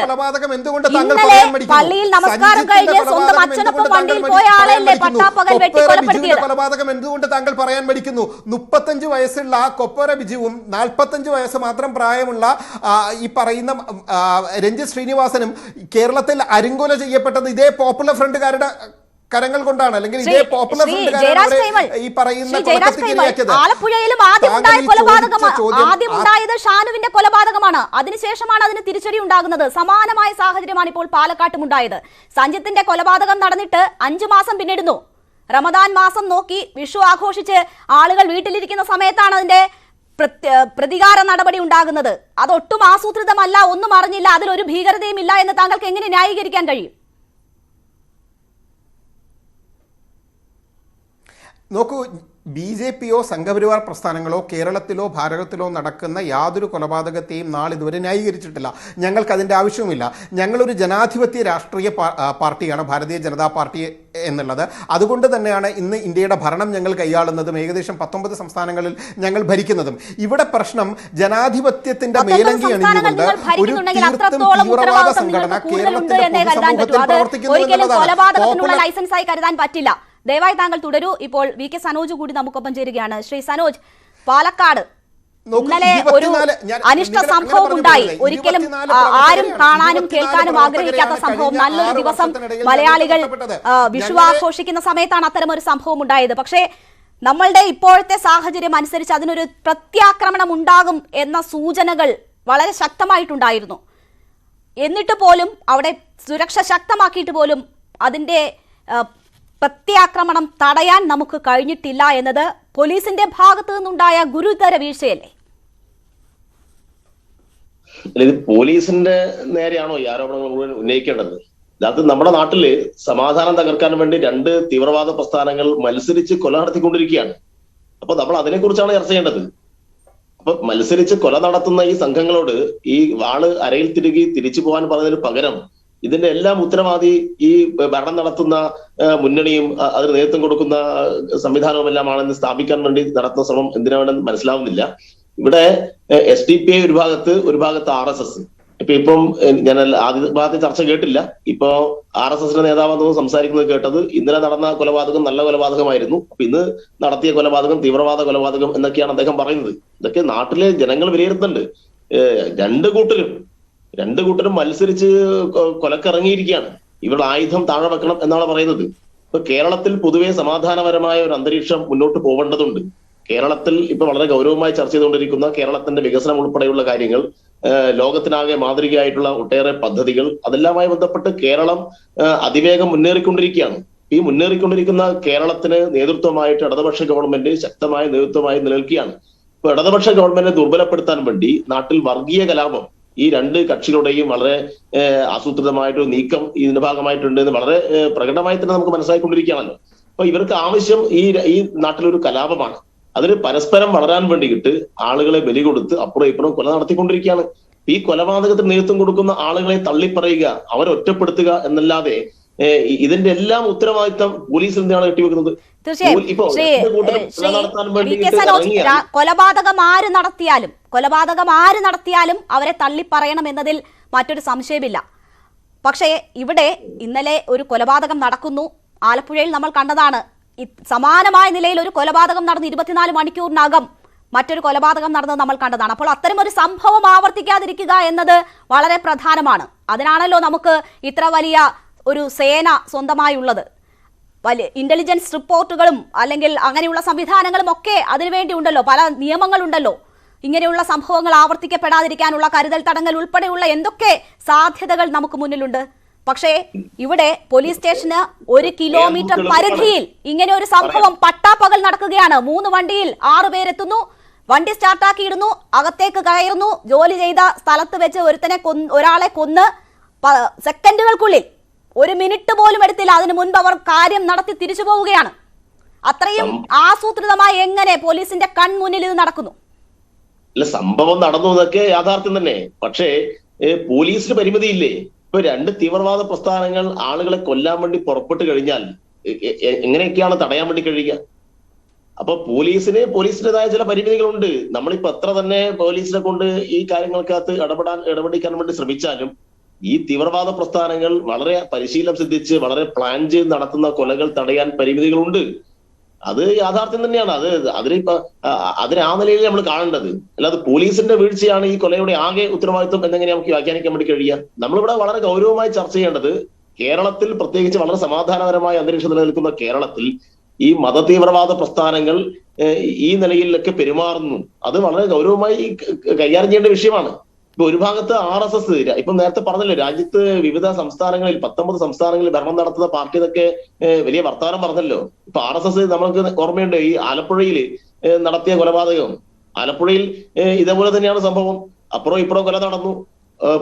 ഇന്നലെ പള്ളിയിൽ നമസ്കാരം കഴിഞ്ഞ് സ്വന്തം അച്ഛനൊപ്പം വണ്ടിയിൽ പോയ ആളെയല്ലേ പട്ടാപ്പകൽ വെട്ടിക്കൊലപ്പെടുത്തിയത്? കൊലപാതകം എന്തുകൊണ്ട് താങ്കൾ പറയാൻ പഠിക്കുന്നു? 35 വയസ്സുള്ള കൊപ്പര ബിജുവും 45 വയസ്സ് മാത്രം പ്രായമുള്ള ഈ പറയുന്ന രഞ്ജിത്ത് ശ്രീനിവാസനും കേരളത്തിൽ അരിങ്കൊല ചെയ്യപ്പെട്ടത് ഇതേ പോപ്പുലർ ഫ്രണ്ടുകാരുടെ കരങ്ങൾ കൊണ്ടാണ്, അല്ലെങ്കിൽ ഇതേ പോപ്പുലർ ഈ പറയുന്ന ആലപ്പുഴയിലും ആദ്യമുണ്ടായത് ഷാനുവിന്റെ കൊലപാതകമാണ്. അതിനുശേഷമാണ് അതിന് തിരിച്ചടി ഉണ്ടാകുന്നത്. സമാനമായ സാഹചര്യമാണ് ഇപ്പോൾ പാലക്കാട്ടും ഉണ്ടായത്. സഞ്ജിത്തിന്റെ കൊലപാതകം നടന്നിട്ട് 5 മാസം പിന്നിടുന്നു. റമദാൻ മാസം നോക്കി വിഷു ആഘോഷിച്ച് ആളുകൾ വീട്ടിലിരിക്കുന്ന സമയത്താണ് അതിന്റെ പ്രതികാര നടപടി ഉണ്ടാകുന്നത്. അതൊട്ടും ആസൂത്രിതമല്ല, ഒന്നും അറിഞ്ഞില്ല, അതിലൊരു ഭീകരതയും ഇല്ല എന്ന് താങ്കൾക്ക് എങ്ങനെ ന്യായീകരിക്കാൻ കഴിയും? നോക്കൂ, BJPയോ സംഘപരിവാർ പ്രസ്ഥാനങ്ങളോ കേരളത്തിലോ ഭാരതത്തിലോ നടക്കുന്ന യാതൊരു കൊലപാതകത്തെയും നാളിതുവരെ ന്യായീകരിച്ചിട്ടില്ല. ഞങ്ങൾക്ക് അതിൻ്റെ ആവശ്യവുമില്ല. ഞങ്ങളൊരു ജനാധിപത്യ രാഷ്ട്രീയ പാർട്ടിയാണ് ഭാരതീയ ജനതാ പാർട്ടി എന്നുള്ളത്. അതുകൊണ്ട് തന്നെയാണ് ഇന്ന് ഇന്ത്യയുടെ ഭരണം ഞങ്ങൾ കൈയാളുന്നതും ഏകദേശം 19 സംസ്ഥാനങ്ങളിൽ ഞങ്ങൾ ഭരിക്കുന്നതും. ഇവിടെ പ്രശ്നം ജനാധിപത്യത്തിന്റെ മേലങ്കി അണിഞ്ഞുകൊണ്ട് ഒരു തീർത്തും തീവ്രവാദ സംഘടന കേരളത്തിലെ പൊതുസമൂഹത്തിൽ പ്രവർത്തിക്കുന്നു എന്നുള്ളതാണ്. ദയവായി താങ്കൾ തുടരൂ. ഇപ്പോൾ VK സനോജ് കൂടി നമുക്കൊപ്പം ചേരുകയാണ്. ശ്രീ സനോജ്, പാലക്കാട് ഇന്നലെ ഒരു അനിഷ്ട സംഭവം ഉണ്ടായി. ഒരിക്കലും ആരും കാണാനും കേൾക്കാനും ആഗ്രഹിക്കാത്ത സംഭവം. നല്ലൊരു ദിവസം മലയാളികൾ വിഷു ആഘോഷിക്കുന്ന സമയത്താണ് അത്തരം ഒരു സംഭവം ഉണ്ടായത്. പക്ഷേ നമ്മളുടെ ഇപ്പോഴത്തെ സാഹചര്യം അനുസരിച്ച് അതിനൊരു പ്രത്യാക്രമണം ഉണ്ടാകും എന്ന സൂചനകൾ വളരെ ശക്തമായിട്ടുണ്ടായിരുന്നു. എന്നിട്ട് പോലും അവിടെ സുരക്ഷ ശക്തമാക്കിയിട്ട് പോലും അതിന്റെ പ്രത്യാക്രമണം തടയാൻ നമുക്ക് കഴിഞ്ഞിട്ടില്ല എന്നത് പോലീസിന്റെ ഭാഗത്തു നിന്നുണ്ടായ ഗുരുതര വീഴ്ചയല്ലേ? ഇത് പോലീസിന്റെ നേരെയാണോ ഈ ആരോപണങ്ങൾ മുഴുവൻ ഉന്നയിക്കേണ്ടത്? അത് നമ്മുടെ നാട്ടില് സമാധാനം തകർക്കാൻ വേണ്ടി 2 തീവ്രവാദ പ്രസ്ഥാനങ്ങൾ മത്സരിച്ച് കൊല നടത്തിക്കൊണ്ടിരിക്കുകയാണ്. അപ്പൊ നമ്മൾ അതിനെക്കുറിച്ചാണ് ചർച്ച ചെയ്യേണ്ടത്. അപ്പൊ മത്സരിച്ച് കൊല നടത്തുന്ന ഈ സംഘങ്ങളോട് ഈ വാള് അരയിൽ തിരിച്ചു പോകാൻ പറഞ്ഞതിന് പകരം ഇതിന്റെ എല്ലാം ഉത്തരവാദി ഈ ഭരണം നടത്തുന്ന മുന്നണിയും അതിന് നേതൃത്വം കൊടുക്കുന്ന സംവിധാനവും എല്ലാമാണെന്ന് സ്ഥാപിക്കാൻ വേണ്ടി നടത്തുന്ന ശ്രമം എന്തിനാണെന്ന് മനസ്സിലാവുന്നില്ല. ഇവിടെ SDPI ഒരു ഭാഗത്ത് RSS, ഇപ്പം ഞാൻ ആദ്യത്തെ ചർച്ച കേട്ടില്ല. ഇപ്പൊ RSSന്റെ നേതാവെന്ന് സംസാരിക്കുന്നത് കേട്ടത് ഇന്നലെ നടന്ന കൊലപാതകം നല്ല കൊലപാതകമായിരുന്നു, അപ്പൊ ഇന്ന് നടത്തിയ കൊലപാതകം തീവ്രവാദ കൊലപാതകം എന്നൊക്കെയാണ് അദ്ദേഹം പറയുന്നത്. ഇതൊക്കെ നാട്ടിലെ ജനങ്ങൾ വിലയിരുത്തുന്നുണ്ട്. രണ്ടു കൂട്ടരും മത്സരിച്ച് കൊലക്കിറങ്ങിയിരിക്കുകയാണ്. ഇവരുടെ ആയുധം താഴെ വെക്കണം എന്നാണ് പറയുന്നത്. ഇപ്പൊ കേരളത്തിൽ പൊതുവെ സമാധാനപരമായ ഒരു അന്തരീക്ഷം മുന്നോട്ട് പോകേണ്ടതുണ്ട്. കേരളത്തിൽ ഇപ്പൊ വളരെ ഗൗരവമായി ചർച്ച ചെയ്തുകൊണ്ടിരിക്കുന്ന കേരളത്തിന്റെ വികസനം ഉൾപ്പെടെയുള്ള കാര്യങ്ങൾ, ലോകത്തിനാകെ മാതൃകയായിട്ടുള്ള ഒട്ടേറെ പദ്ധതികൾ, അതെല്ലാമായി ബന്ധപ്പെട്ട് കേരളം അതിവേഗം മുന്നേറിക്കൊണ്ടിരിക്കുകയാണ്. ഈ മുന്നേറിക്കൊണ്ടിരിക്കുന്ന കേരളത്തിന് നേതൃത്വമായിട്ട് ഇടതുപക്ഷ ഗവൺമെന്റ് ശക്തമായ നേതൃത്വമായി നിലനിൽക്കുകയാണ്. ഇപ്പൊ ഇടതുപക്ഷ ഗവൺമെന്റിനെ ദുർബലപ്പെടുത്താൻ വേണ്ടി നാട്ടിൽ വർഗീയ കലാപം ഈ രണ്ട് കക്ഷികളുടെയും വളരെ ആസൂത്രിതമായിട്ടൊരു നീക്കം ഇതിന്റെ ഭാഗമായിട്ടുണ്ട് എന്ന് വളരെ പ്രകടമായി തന്നെ നമുക്ക് മനസ്സിലാക്കിക്കൊണ്ടിരിക്കുകയാണല്ലോ. അപ്പൊ ഇവർക്ക് ആവശ്യം ഈ നാട്ടിലൊരു കലാപമാണ്. അതിന് പരസ്പരം വളരാൻ വേണ്ടിയിട്ട് ആളുകളെ ബലി കൊടുത്ത് അപ്പുറം ഇപ്പുറം കൊല നടത്തിക്കൊണ്ടിരിക്കുകയാണ്. ഈ കൊലപാതകത്തിന് നേതൃത്വം കൊടുക്കുന്ന ആളുകളെ തള്ളിപ്പറയുക, അവരെ ഒറ്റപ്പെടുത്തുക എന്നല്ലാതെ ഇതിന്റെ എല്ലാം ഉത്തരവാദിത്തം പോലീസിൽ നിന്നാണ് കെട്ടിവെക്കുന്നത്. കൊലപാതകം ആര് നടത്തിയാലും അവരെ തള്ളിപ്പറയണം എന്നതിൽ മറ്റൊരു സംശയമില്ല. പക്ഷേ ഇവിടെ ഇന്നലെ ഒരു കൊലപാതകം നടക്കുന്നു. ആലപ്പുഴയിൽ നമ്മൾ കണ്ടതാണ്. സമാനമായ നിലയിൽ ഒരു കൊലപാതകം നടന്ന് 24 മണിക്കൂറിനകം മറ്റൊരു കൊലപാതകം നടന്നത് നമ്മൾ കണ്ടതാണ്. അപ്പോൾ അത്തരം ഒരു സംഭവം ആവർത്തിക്കാതിരിക്കുക എന്നത് വളരെ പ്രധാനമാണ്. അതിനാണല്ലോ നമുക്ക് ഇത്ര വലിയ ഒരു സേന സ്വന്തമായുള്ളത്. വലിയ ഇന്റലിജൻസ് റിപ്പോർട്ടുകളും അല്ലെങ്കിൽ അങ്ങനെയുള്ള സംവിധാനങ്ങളും ഒക്കെ അതിനുവേണ്ടി ഉണ്ടല്ലോ. പല നിയമങ്ങളുണ്ടല്ലോ. ഇങ്ങനെയുള്ള സംഭവങ്ങൾ ആവർത്തിക്കപ്പെടാതിരിക്കാനുള്ള കരുതൽ തടങ്കൽ ഉൾപ്പെടെയുള്ള എന്തൊക്കെ സാധ്യതകൾ നമുക്ക് മുന്നിലുണ്ട്. പക്ഷേ ഇവിടെ പോലീസ് സ്റ്റേഷന് 1 കിലോമീറ്റർ പരിധിയിൽ ഇങ്ങനെ ഒരു സംഭവം പട്ടാപ്പകൽ നടക്കുകയാണ്. 3 വണ്ടിയിൽ 6 പേരെത്തുന്നു, വണ്ടി സ്റ്റാർട്ടാക്കിയിടുന്നു, അകത്തേക്ക് കയറുന്നു, ജോലി ചെയ്ത സ്ഥലത്ത് വെച്ച് ഒരാളെ കൊന്ന് സെക്കൻഡുകൾക്കുള്ളിൽ, 1 മിനിറ്റ് പോലും എടുത്തില്ല, അതിനു മുൻപ് അവർ കാര്യം നടത്തി തിരിച്ചു പോവുകയാണ്. അത്രയും ആസൂത്രിതമായി എങ്ങനെ പോലീസിന്റെ കൺമുന്നിൽ ഇത് നടക്കുന്നു? അല്ല, സംഭവം നടന്നു എന്നൊക്കെ യാഥാർത്ഥ്യം തന്നെ. പക്ഷേ പോലീസിന് പരിമിതിയില്ലേ? ഇപ്പൊ 2 തീവ്രവാദ പ്രസ്ഥാനങ്ങൾ ആളുകളെ കൊല്ലാൻ വേണ്ടി പുറപ്പെട്ടു കഴിഞ്ഞാൽ എങ്ങനെയൊക്കെയാണ് തടയാൻ വേണ്ടി കഴിയുക? അപ്പൊ പോലീസിന്റേതായ ചില പരിമിതികളുണ്ട്. നമ്മളിപ്പോ എത്ര തന്നെ പോലീസിനെ കൊണ്ട് ഈ കാര്യങ്ങൾക്കകത്ത് ഇടപെടിക്കാൻ വേണ്ടി ശ്രമിച്ചാലും ഈ തീവ്രവാദ പ്രസ്ഥാനങ്ങൾ വളരെ പരിശീലനം സിദ്ധിച്ച് വളരെ പ്ലാൻ ചെയ്ത് നടത്തുന്ന കൊലകൾ തടയാൻ പരിമിതികളുണ്ട്. അത് യാഥാർത്ഥ്യം തന്നെയാണ്. അതിനെ ആ നിലയിൽ നമ്മൾ കാണേണ്ടത്. അല്ലാതെ പോലീസിന്റെ വീഴ്ചയാണ് ഈ കൊലയുടെ ആകെ ഉത്തരവാദിത്വം എന്നെങ്ങനെ നമുക്ക് വ്യാഖ്യാനിക്കാൻ വേണ്ടി കഴിയുക? നമ്മളിവിടെ വളരെ ഗൗരവമായി ചർച്ച ചെയ്യേണ്ടത് കേരളത്തിൽ, പ്രത്യേകിച്ച് വളരെ സമാധാനപരമായ അന്തരീക്ഷം നിലനിൽക്കുന്ന കേരളത്തിൽ ഈ മതതീവ്രവാദ പ്രസ്ഥാനങ്ങൾ ഈ നിലയിലൊക്കെ പെരുമാറുന്നു. അത് വളരെ ഗൗരവമായി കൈകാര്യം ചെയ്യേണ്ട വിഷയമാണ്. ഇപ്പൊ ഒരു ഭാഗത്ത് RSS, ഇപ്പൊ നേരത്തെ പറഞ്ഞല്ലോ, രാജ്യത്ത് വിവിധ സംസ്ഥാനങ്ങളിൽ 19 സംസ്ഥാനങ്ങളിൽ ഭരണം നടത്തുന്ന പാർട്ടി എന്നൊക്കെ വലിയ വർത്തമാനം പറഞ്ഞല്ലോ. ഇപ്പൊ RSS നമ്മൾക്ക് ഓർമ്മയുണ്ട്, ഈ ആലപ്പുഴയിൽ നടത്തിയ കൊലപാതകം. ആലപ്പുഴയിൽ ഇതേപോലെ തന്നെയാണ് സംഭവം. അപ്പുറം ഇപ്പുറം കൊല നടന്നു.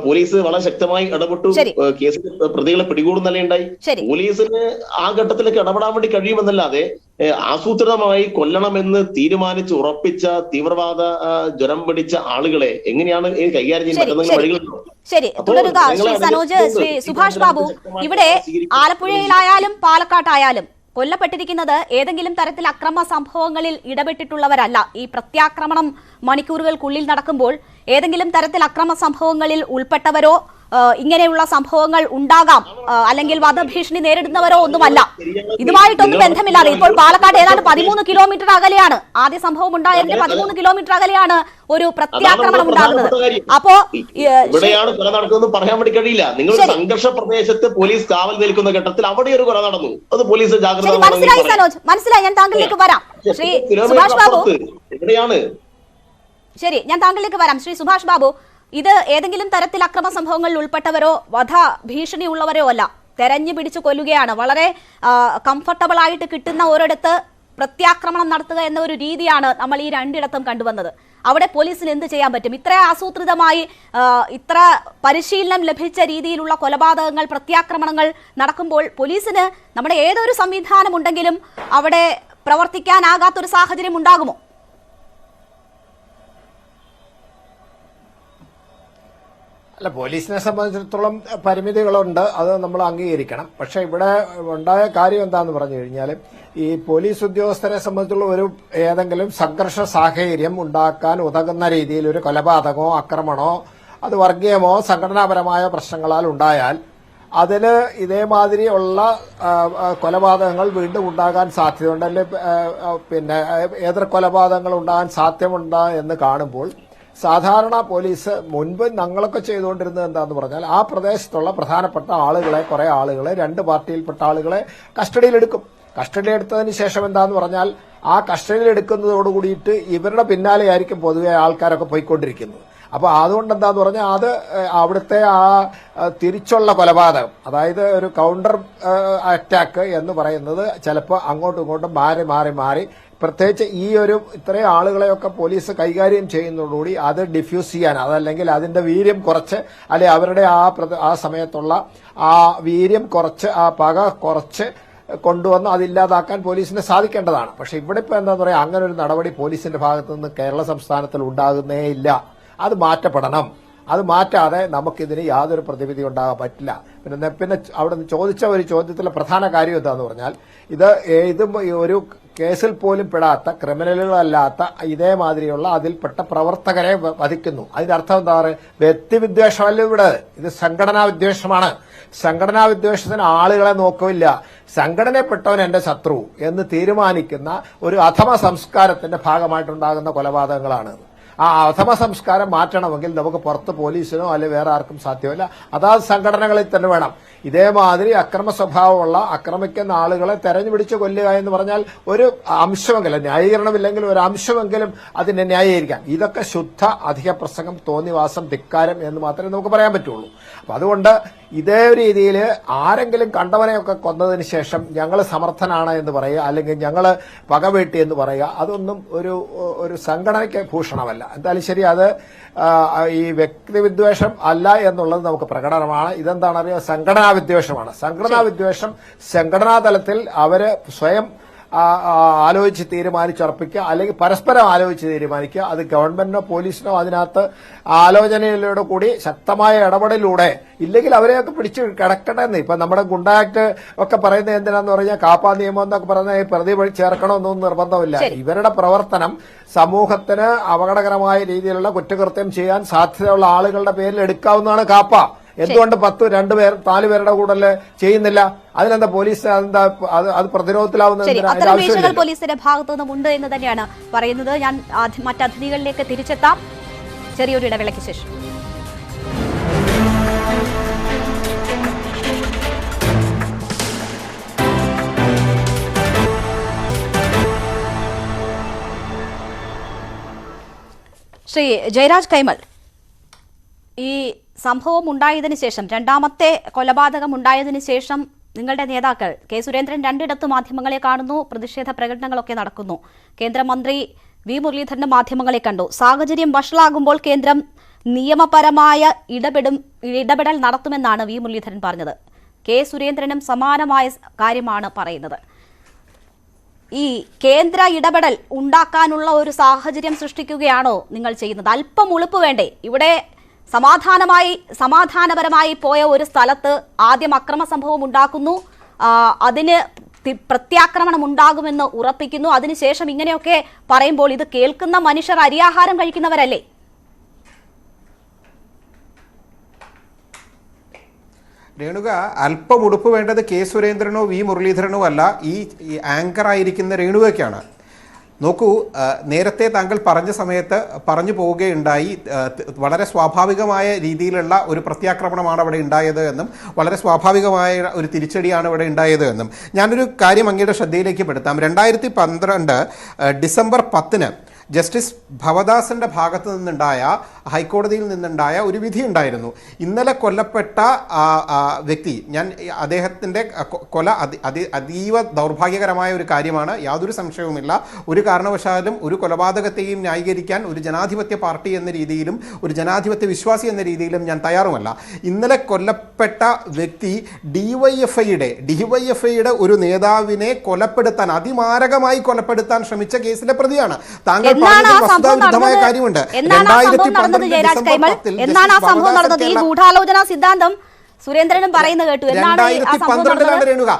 പോലീസ് വളരെ ശക്തമായി ഇടപെട്ടു. കേസിൽ പ്രതികളെ പിടികൂടുന്നല്ലേണ്ടായി. പോലീസിന് ആ ഘട്ടത്തിലേക്ക് ഇടപെടാൻ വേണ്ടി കഴിയുമെന്നല്ലാതെ ആസൂത്രിതമായി കൊല്ലണമെന്ന് തീരുമാനിച്ച് ഉറപ്പിച്ച തീവ്രവാദ ജ്വരം പിടിച്ച ആളുകളെ എങ്ങനെയാണ് കൈകാര്യം ചെയ്യാൻ പറ്റുന്ന വഴികളുണ്ടോ? ശരി, തുടരുക ശ്രീ സനോജ്. ശ്രീ സുഭാഷ് ബാബു, ഇവിടെ ആലപ്പുഴയിലായാലും പാലക്കാട്ടായാലും കൊല്ലപ്പെട്ടിരിക്കുന്നത് ഏതെങ്കിലും തരത്തിൽ അക്രമ സംഭവങ്ങളിൽ ഇടപെട്ടിട്ടുള്ളവരല്ല. ഈ പ്രത്യാക്രമണം മണിക്കൂറുകൾക്കുള്ളിൽ നടക്കുമ്പോൾ ഏതെങ്കിലും തരത്തിൽ അക്രമ സംഭവങ്ങളിൽ ഉൾപ്പെട്ടവരോ ഇങ്ങനെയുള്ള സംഭവങ്ങൾ ഉണ്ടാകാം, അല്ലെങ്കിൽ വധഭീഷണി നേരിടുന്നവരോ ഒന്നുമല്ല. ഇതുമായിട്ടൊന്നും ബന്ധമില്ലാതെ ഇപ്പോൾ പാലക്കാട് ഏതാണ്ട് 13 കിലോമീറ്റർ അകലെയാണ് ആദ്യ സംഭവം ഉണ്ടായതിന്റെ 13 കിലോമീറ്റർ അകലെയാണ് ഒരു പ്രത്യാക്രമണം ഉണ്ടാകുന്നത്. അപ്പോ ഇവിടെയാണ് കൊല നടക്കുന്നത് പറയാൻ വേണ്ടി കഴിയില്ല. നിങ്ങൾ സംഘർഷ പ്രദേശത്ത് പോലീസ് കാവൽ നിൽക്കുന്ന ഘട്ടത്തിൽ അവിടെ ഒരു കൊല നടന്നു, അത് പോലീസ് ജാഗ്രത. മനസ്സിലായി സനോജ്, മനസ്സിലായി. ഞാൻ താങ്കളിലേക്ക് വരാം. ശ്രീ സുഭാഷ് ബാബു, എവിടെയാണ്? ശരി, ഞാൻ താങ്കളിലേക്ക് വരാം. ശ്രീ സുഭാഷ് ബാബു, ഇത് ഏതെങ്കിലും തരത്തിൽ അക്രമ സംഭവങ്ങളിൽ ഉൾപ്പെട്ടവരോ വധ ഭീഷണി ഉള്ളവരോ അല്ല. തെരഞ്ഞു പിടിച്ചു കൊല്ലുകയാണ്. വളരെ കംഫർട്ടബിൾ ആയിട്ട് കിട്ടുന്ന ഒരിടത്ത് പ്രത്യാക്രമണം നടത്തുക എന്ന ഒരു രീതിയാണ് നമ്മൾ ഈ രണ്ടിടത്തും കണ്ടുവന്നത്. അവിടെ പോലീസിന് എന്ത് ചെയ്യാൻ പറ്റും? ഇത്ര ആസൂത്രിതമായി, ഇത്ര പരിശീലനം ലഭിച്ച രീതിയിലുള്ള കൊലപാതകങ്ങൾ, പ്രത്യാക്രമണങ്ങൾ നടക്കുമ്പോൾ പോലീസിന് നമ്മുടെ ഏതൊരു സംവിധാനം ഉണ്ടെങ്കിലും അവിടെ പ്രവർത്തിക്കാനാകാത്തൊരു സാഹചര്യം ഉണ്ടാകുമോ? അല്ല, പോലീസിനെ സംബന്ധിച്ചിടത്തോളം പരിമിതികളുണ്ട്, അത് നമ്മൾ അംഗീകരിക്കണം. പക്ഷെ ഇവിടെ ഉണ്ടായ കാര്യം എന്താന്ന് പറഞ്ഞു കഴിഞ്ഞാൽ, ഈ പോലീസ് ഉദ്യോഗസ്ഥരെ സംബന്ധിച്ചുള്ള ഏതെങ്കിലും സംഘർഷ സാഹചര്യം ഉണ്ടാക്കാൻ ഉതകുന്ന രീതിയിൽ ഒരു കൊലപാതകമോ ആക്രമണമോ അത് വർഗീയമോ സംഘടനാപരമായ പ്രശ്നങ്ങളാൽ ഉണ്ടായാൽ അതിൽ ഇതേമാതിരിയുള്ള കൊലപാതകങ്ങൾ വീണ്ടും ഉണ്ടാകാൻ സാധ്യതയുണ്ട്, അല്ലെങ്കിൽ പിന്നെ എതിർ കൊലപാതകങ്ങൾ ഉണ്ടാകാൻ സാധ്യമുണ്ട് എന്ന് കാണുമ്പോൾ സാധാരണ പോലീസ് മുൻപ് ഞങ്ങളൊക്കെ ചെയ്തുകൊണ്ടിരുന്നത് എന്താന്ന് പറഞ്ഞാൽ ആ പ്രദേശത്തുള്ള പ്രധാനപ്പെട്ട ആളുകളെ, കുറെ ആളുകളെ, രണ്ട് പാർട്ടിയിൽപ്പെട്ട ആളുകളെ കസ്റ്റഡിയിലെടുക്കും. കസ്റ്റഡി എടുത്തതിന് ശേഷം എന്താന്ന് പറഞ്ഞാൽ ആ കസ്റ്റഡിയിൽ എടുക്കുന്നതോടുകൂടിയിട്ട് ഇവരുടെ പിന്നാലെയായിരിക്കും പൊതുവെ ആൾക്കാരൊക്കെ പോയിക്കൊണ്ടിരിക്കുന്നത്. അപ്പോൾ അതുകൊണ്ട് എന്താന്ന് പറഞ്ഞാൽ അത് അവിടുത്തെ ആ തിരിച്ചുള്ള കൊലപാതകം, അതായത് ഒരു കൗണ്ടർ അറ്റാക്ക് എന്ന് പറയുന്നത് ചിലപ്പോൾ അങ്ങോട്ടും ഇങ്ങോട്ടും മാറി പ്രത്യേകിച്ച് ഈ ഒരു ഇത്രയും ആളുകളെയൊക്കെ പോലീസ് കൈകാര്യം ചെയ്യുന്നതോടുകൂടി അത് ഡിഫ്യൂസ് ചെയ്യാൻ, അതല്ലെങ്കിൽ അതിന്റെ വീര്യം കുറച്ച്, അല്ലെ അവരുടെ ആ സമയത്തുള്ള ആ വീര്യം കുറച്ച്, ആ പക കുറച്ച് കൊണ്ടുവന്ന് അതില്ലാതാക്കാൻ പോലീസിന് സാധിക്കേണ്ടതാണ്. പക്ഷെ ഇവിടെ ഇപ്പൊ എന്താന്ന് പറയാ, അങ്ങനെ ഒരു നടപടി പോലീസിന്റെ ഭാഗത്തു നിന്ന് കേരള സംസ്ഥാനത്തിൽ ഉണ്ടാകുന്നേ ഇല്ല. അത് മാറ്റപ്പെടണം. അത് മാറ്റാതെ നമുക്കിതിന് യാതൊരു പ്രതിവിധി ഉണ്ടാകാൻ പറ്റില്ല. പിന്നെ അവിടെ നിന്ന് ചോദിച്ച ഒരു ചോദ്യത്തിലെ പ്രധാന കാര്യം എന്താന്ന് പറഞ്ഞാൽ ഇത് ഒരു കേസിൽ പോലും പെടാത്ത, ക്രിമിനലുകളല്ലാത്ത ഇതേമാതിരിയുള്ള അതിൽപ്പെട്ട പ്രവർത്തകരെ വധിക്കുന്നു. അതിന്റെ അർത്ഥം എന്താ പറയുക, വ്യക്തിവിദ്വേഷമല്ല ഇവിടെ, ഇത് സംഘടനാ വിദ്വേഷമാണ്. സംഘടനാ വിദ്വേഷത്തിന് ആളുകളെ നോക്കില്ല, സംഘടനപ്പെട്ടവൻ എന്റെ ശത്രു എന്ന് തീരുമാനിക്കുന്ന ഒരു അധമ സംസ്കാരത്തിന്റെ ഭാഗമായിട്ടുണ്ടാകുന്ന കൊലപാതകങ്ങളാണ്. ആ അധമ സംസ്കാരം മാറ്റണമെങ്കിൽ നമുക്ക് പുറത്ത് പോലീസിനോ അല്ലെങ്കിൽ വേറെ ആർക്കും സാധ്യമല്ല, അതാത് സംഘടനകളിൽ തന്നെ വേണം. ഇതേമാതിരി അക്രമ സ്വഭാവമുള്ള ആക്രമിക്കുന്ന ആളുകളെ തെരഞ്ഞുപിടിച്ച് കൊല്ലുക എന്ന് പറഞ്ഞാൽ ഒരു അംശമെങ്കിലും, ന്യായീകരണമില്ലെങ്കിൽ ഒരു അംശമെങ്കിലും അതിനെ ന്യായീകരിക്കാം. ഇതൊക്കെ ശുദ്ധ അധിക പ്രസംഗം, തോന്നിവാസം, ധിക്കാരം എന്ന് മാത്രമേ നമുക്ക് പറയാൻ പറ്റുള്ളൂ. അപ്പൊ അതുകൊണ്ട് ഇതേ രീതിയിൽ ആരെങ്കിലും കണ്ടവനെയൊക്കെ കൊന്നതിന് ശേഷം ഞങ്ങൾ സമർത്ഥനാണ് എന്ന് പറയുക, അല്ലെങ്കിൽ ഞങ്ങൾ പകവീട്ടി എന്ന് പറയുക, അതൊന്നും ഒരു സംഘടനയ്ക്ക് ഭൂഷണമല്ല. എന്തായാലും ശരി, അത് ഈ വ്യക്തിവിദ്വേഷം അല്ല എന്നുള്ളത് നമുക്ക് പ്രകടനമാണ്. ഇതെന്താണ് അറിയുക, സംഘടനാ വിദ്വേഷമാണ്. സംഘടനാ വിദ്വേഷം സംഘടനാ തലത്തിൽ അവര് സ്വയം ആലോചിച്ച് തീരുമാനിച്ചുറപ്പിക്കുക, അല്ലെങ്കിൽ പരസ്പരം ആലോചിച്ച് തീരുമാനിക്കുക. അത് ഗവൺമെന്റിനോ പോലീസിനോ അതിനകത്ത് ആലോചനയിലൂടെ കൂടി ശക്തമായ ഇടപെടലിലൂടെ, ഇല്ലെങ്കിൽ അവരെയൊക്കെ പിടിച്ച് കിടക്കട്ടെന്ന്. ഇപ്പൊ നമ്മുടെ ഗുണ്ടാ ആക്ട് ഒക്കെ പറയുന്നത് എന്തിനാന്ന് പറഞ്ഞാൽ, കാപ്പ നിയമം എന്നൊക്കെ പറഞ്ഞാൽ പ്രതി ചേർക്കണമെന്നൊന്നും നിർബന്ധമില്ല. ഇവരുടെ പ്രവർത്തനം സമൂഹത്തിന് അപകടകരമായ രീതിയിലുള്ള കുറ്റകൃത്യം ചെയ്യാൻ സാധ്യതയുള്ള ആളുകളുടെ പേരിൽ എടുക്കാവുന്നതാണ് കാപ്പ. എന്തുകൊണ്ട് 10, 2 പേർ, 4 പേരുടെ കൂടെ ചെയ്യുന്നില്ല? അതിനെന്താ പോലീസ് അത് പ്രതിരോധത്തിലാവുന്ന പോലീസിന്റെ ഭാഗത്തു നിന്നും ഉണ്ട് എന്ന് തന്നെയാണ് പറയുന്നത്. ഞാൻ മറ്റതിഥികളിലേക്ക് തിരിച്ചെത്താം ചെറിയൊരു ഇടവേളയ്ക്ക് ശേഷം. ശ്രീ ജയരാജ് കൈമൾ, ഈ സംഭവം ഉണ്ടായതിനു ശേഷം, രണ്ടാമത്തെ കൊലപാതകം ഉണ്ടായതിനു ശേഷം നിങ്ങളുടെ നേതാക്കൾ കെ സുരേന്ദ്രൻ രണ്ടിടത്ത് മാധ്യമങ്ങളെ കാണുന്നു, പ്രതിഷേധ പ്രകടനങ്ങളൊക്കെ നടക്കുന്നു. കേന്ദ്രമന്ത്രി വി മുരളീധരൻ മാധ്യമങ്ങളെ കണ്ടു. സാഹചര്യം വഷളാകുമ്പോൾ കേന്ദ്രം നിയമപരമായ ഇടപെടൽ നടത്തുമെന്നാണ് വി മുരളീധരൻ പറഞ്ഞത്. കെ സുരേന്ദ്രനും സമാനമായ കാര്യമാണ് പറയുന്നത്. ഈ കേന്ദ്ര ഇടപെടൽ ഉണ്ടാക്കാനുള്ള ഒരു സാഹചര്യം സൃഷ്ടിക്കുകയാണോ നിങ്ങൾ ചെയ്യുന്നത്? അല്പം ഉളുപ്പ് വേണ്ടേ? ഇവിടെ സമാധാനപരമായി പോയ ഒരു സ്ഥലത്ത് ആദ്യം അക്രമ സംഭവം ഉണ്ടാക്കുന്നു, അതിന് പ്രത്യാക്രമണം ഉണ്ടാകുമെന്ന് ഉറപ്പിക്കുന്നു, അതിനുശേഷം ഇങ്ങനെയൊക്കെ പറയുമ്പോൾ ഇത് കേൾക്കുന്ന മനുഷ്യർ അരിയാഹാരം കഴിക്കുന്നവരല്ലേ? രേണുക, അല്പം ഉടുപ്പ് വേണ്ടത് കെ സുരേന്ദ്രനോ വി മുരളീധരനോ അല്ല, ഈ ആങ്കറായിരിക്കുന്ന രേണുകയ്ക്കാണ്. നോക്കൂ, നേരത്തെ താങ്കൾ പറഞ്ഞ സമയത്ത് പറഞ്ഞു പോവുകയുണ്ടായി, വളരെ സ്വാഭാവികമായ രീതിയിലുള്ള ഒരു പ്രത്യാക്രമണമാണ് അവിടെ ഉണ്ടായത് എന്നും വളരെ സ്വാഭാവികമായ ഒരു തിരിച്ചടിയാണ് ഇവിടെ ഉണ്ടായത് എന്നും. ഞാനൊരു കാര്യം അങ്ങയുടെ ശ്രദ്ധയിലേക്ക് പെടുത്താം. 2012 ഡിസംബർ 10 ജസ്റ്റിസ് ഭവദാസിൻ്റെ ഭാഗത്ത് നിന്നുണ്ടായ, ഹൈക്കോടതിയിൽ നിന്നുണ്ടായ ഒരു വിധി ഉണ്ടായിരുന്നു. ഇന്നലെ കൊല്ലപ്പെട്ട വ്യക്തി, അദ്ദേഹത്തിൻ്റെ കൊല അതീവ ദൗർഭാഗ്യകരമായ ഒരു കാര്യമാണ്, യാതൊരു സംശയവുമില്ല. ഒരു കാരണവശാലും ഒരു കൊലപാതകത്തെയും ന്യായീകരിക്കാൻ ഒരു ജനാധിപത്യ പാർട്ടി എന്ന രീതിയിലും ഒരു ജനാധിപത്യ വിശ്വാസി എന്ന രീതിയിലും ഞാൻ തയ്യാറുമല്ല. ഇന്നലെ കൊല്ലപ്പെട്ട വ്യക്തി ഡിവൈഎഫ്ഐയുടെ ഒരു നേതാവിനെ കൊലപ്പെടുത്താൻ, അതിമാരകമായി കൊലപ്പെടുത്താൻ ശ്രമിച്ച കേസിലെ പ്രതിയാണ്. താങ്കൾ എന്നാണ് ആ സംഭവം നടന്നത്? ഈ ഗൂഢാലോചന സിദ്ധാന്തം സുരേന്ദ്രനും പറയുന്നത് കേട്ടു. എന്നാണ് രേണുക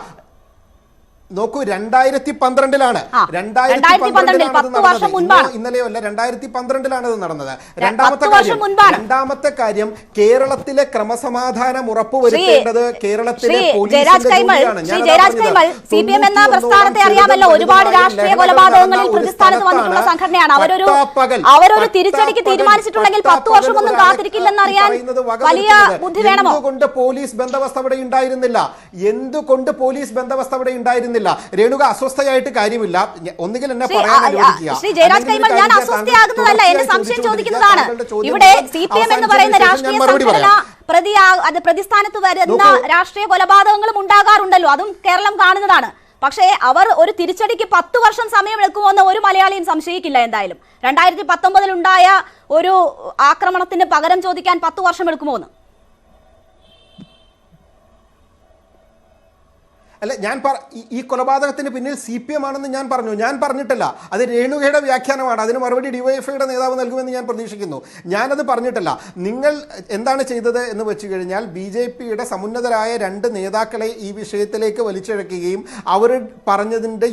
നോക്കൂ 2012-ലാണ് 2012 10 വർഷം മുൻപാണ്. ഇന്നലെയോ അല്ല 2012-ലാണ് ഇത് നടന്നത്. രണ്ടാമത്തെ കാര്യം കേരളത്തിലെ ക്രമസമാധാനം ഉറപ്പുവരുത്തേണ്ടത് കേരളത്തിലെ CPM എന്ന പ്രസ്ഥാനത്തെ അറിയാമല്ലോ, ഒരുപാട് രാഷ്ട്രീയ കൊലപാതകങ്ങളിൽ പ്രതിസ്ഥാനത്ത് വന്നിട്ടുള്ള സംഘടനയാണ്. അവരൊരു തിരിച്ചടിക്ക് തീരുമാനിച്ചിട്ടുണ്ടെങ്കിൽ 10 വർഷമൊന്നും കാത്തിരിക്കില്ലെന്നറിയാൻ വലിയ ബുദ്ധി വേണമോ? എന്തുകൊണ്ട് പോലീസ് ബന്ദോബസ്ത് അവിടെ ഉണ്ടായിരുന്നില്ല? രേണുക അസ്വസ്ഥയായിട്ട് കാര്യമില്ല. ഒന്നുകിൽ എന്നെ പറയാൻ അനുവദിക്കുക. ശ്രീ ജയരാജ് കൈമൾ, ഞാൻ അസ്വസ്ഥയാകുന്നതല്ല, എന്നെ സംശയം ചോദിക്കുന്നതാണ്. ഇവിടെ CPM എന്ന് പറയുന്ന രാഷ്ട്രീയ സംഘടന പ്രതിസ്ഥാനത്ത് വരുന്ന രാഷ്ട്രീയ കൊലപാതകങ്ങളും ഉണ്ടാകാറുണ്ടല്ലോ, അതും കേരളം കാണുന്നതാണ്. പക്ഷേ അവർ ഒരു തിരിച്ചടിക്ക് 10 വർഷം സമയമെടുക്കുമെന്ന് ഒരു മലയാളിയും സംശയിക്കില്ല. എന്തായാലും 2019 ഉണ്ടായ ഒരു ആക്രമണത്തിന് പകരം ചോദിക്കാൻ 10 വർഷം എടുക്കുമോ എന്ന്? അല്ല, ഈ കൊലപാതകത്തിന് പിന്നിൽ CPM ആണെന്ന് ഞാൻ പറഞ്ഞിട്ടില്ല. അത് രേണുകയുടെ വ്യാഖ്യാനമാണ്. അതിന് മറുപടി ഡിവൈഎഫ്ഐയുടെ നേതാവ് നൽകുമെന്ന് ഞാൻ പ്രതീക്ഷിക്കുന്നു. ഞാനത് പറഞ്ഞിട്ടില്ല. നിങ്ങൾ എന്താണ് ചെയ്തത് എന്ന് വെച്ച് കഴിഞ്ഞാൽ BJPയുടെ സമുന്നതരായ 2 നേതാക്കളെ ഈ വിഷയത്തിലേക്ക് വലിച്ചിഴക്കുകയും അവർ പറഞ്ഞതിൻ്റെ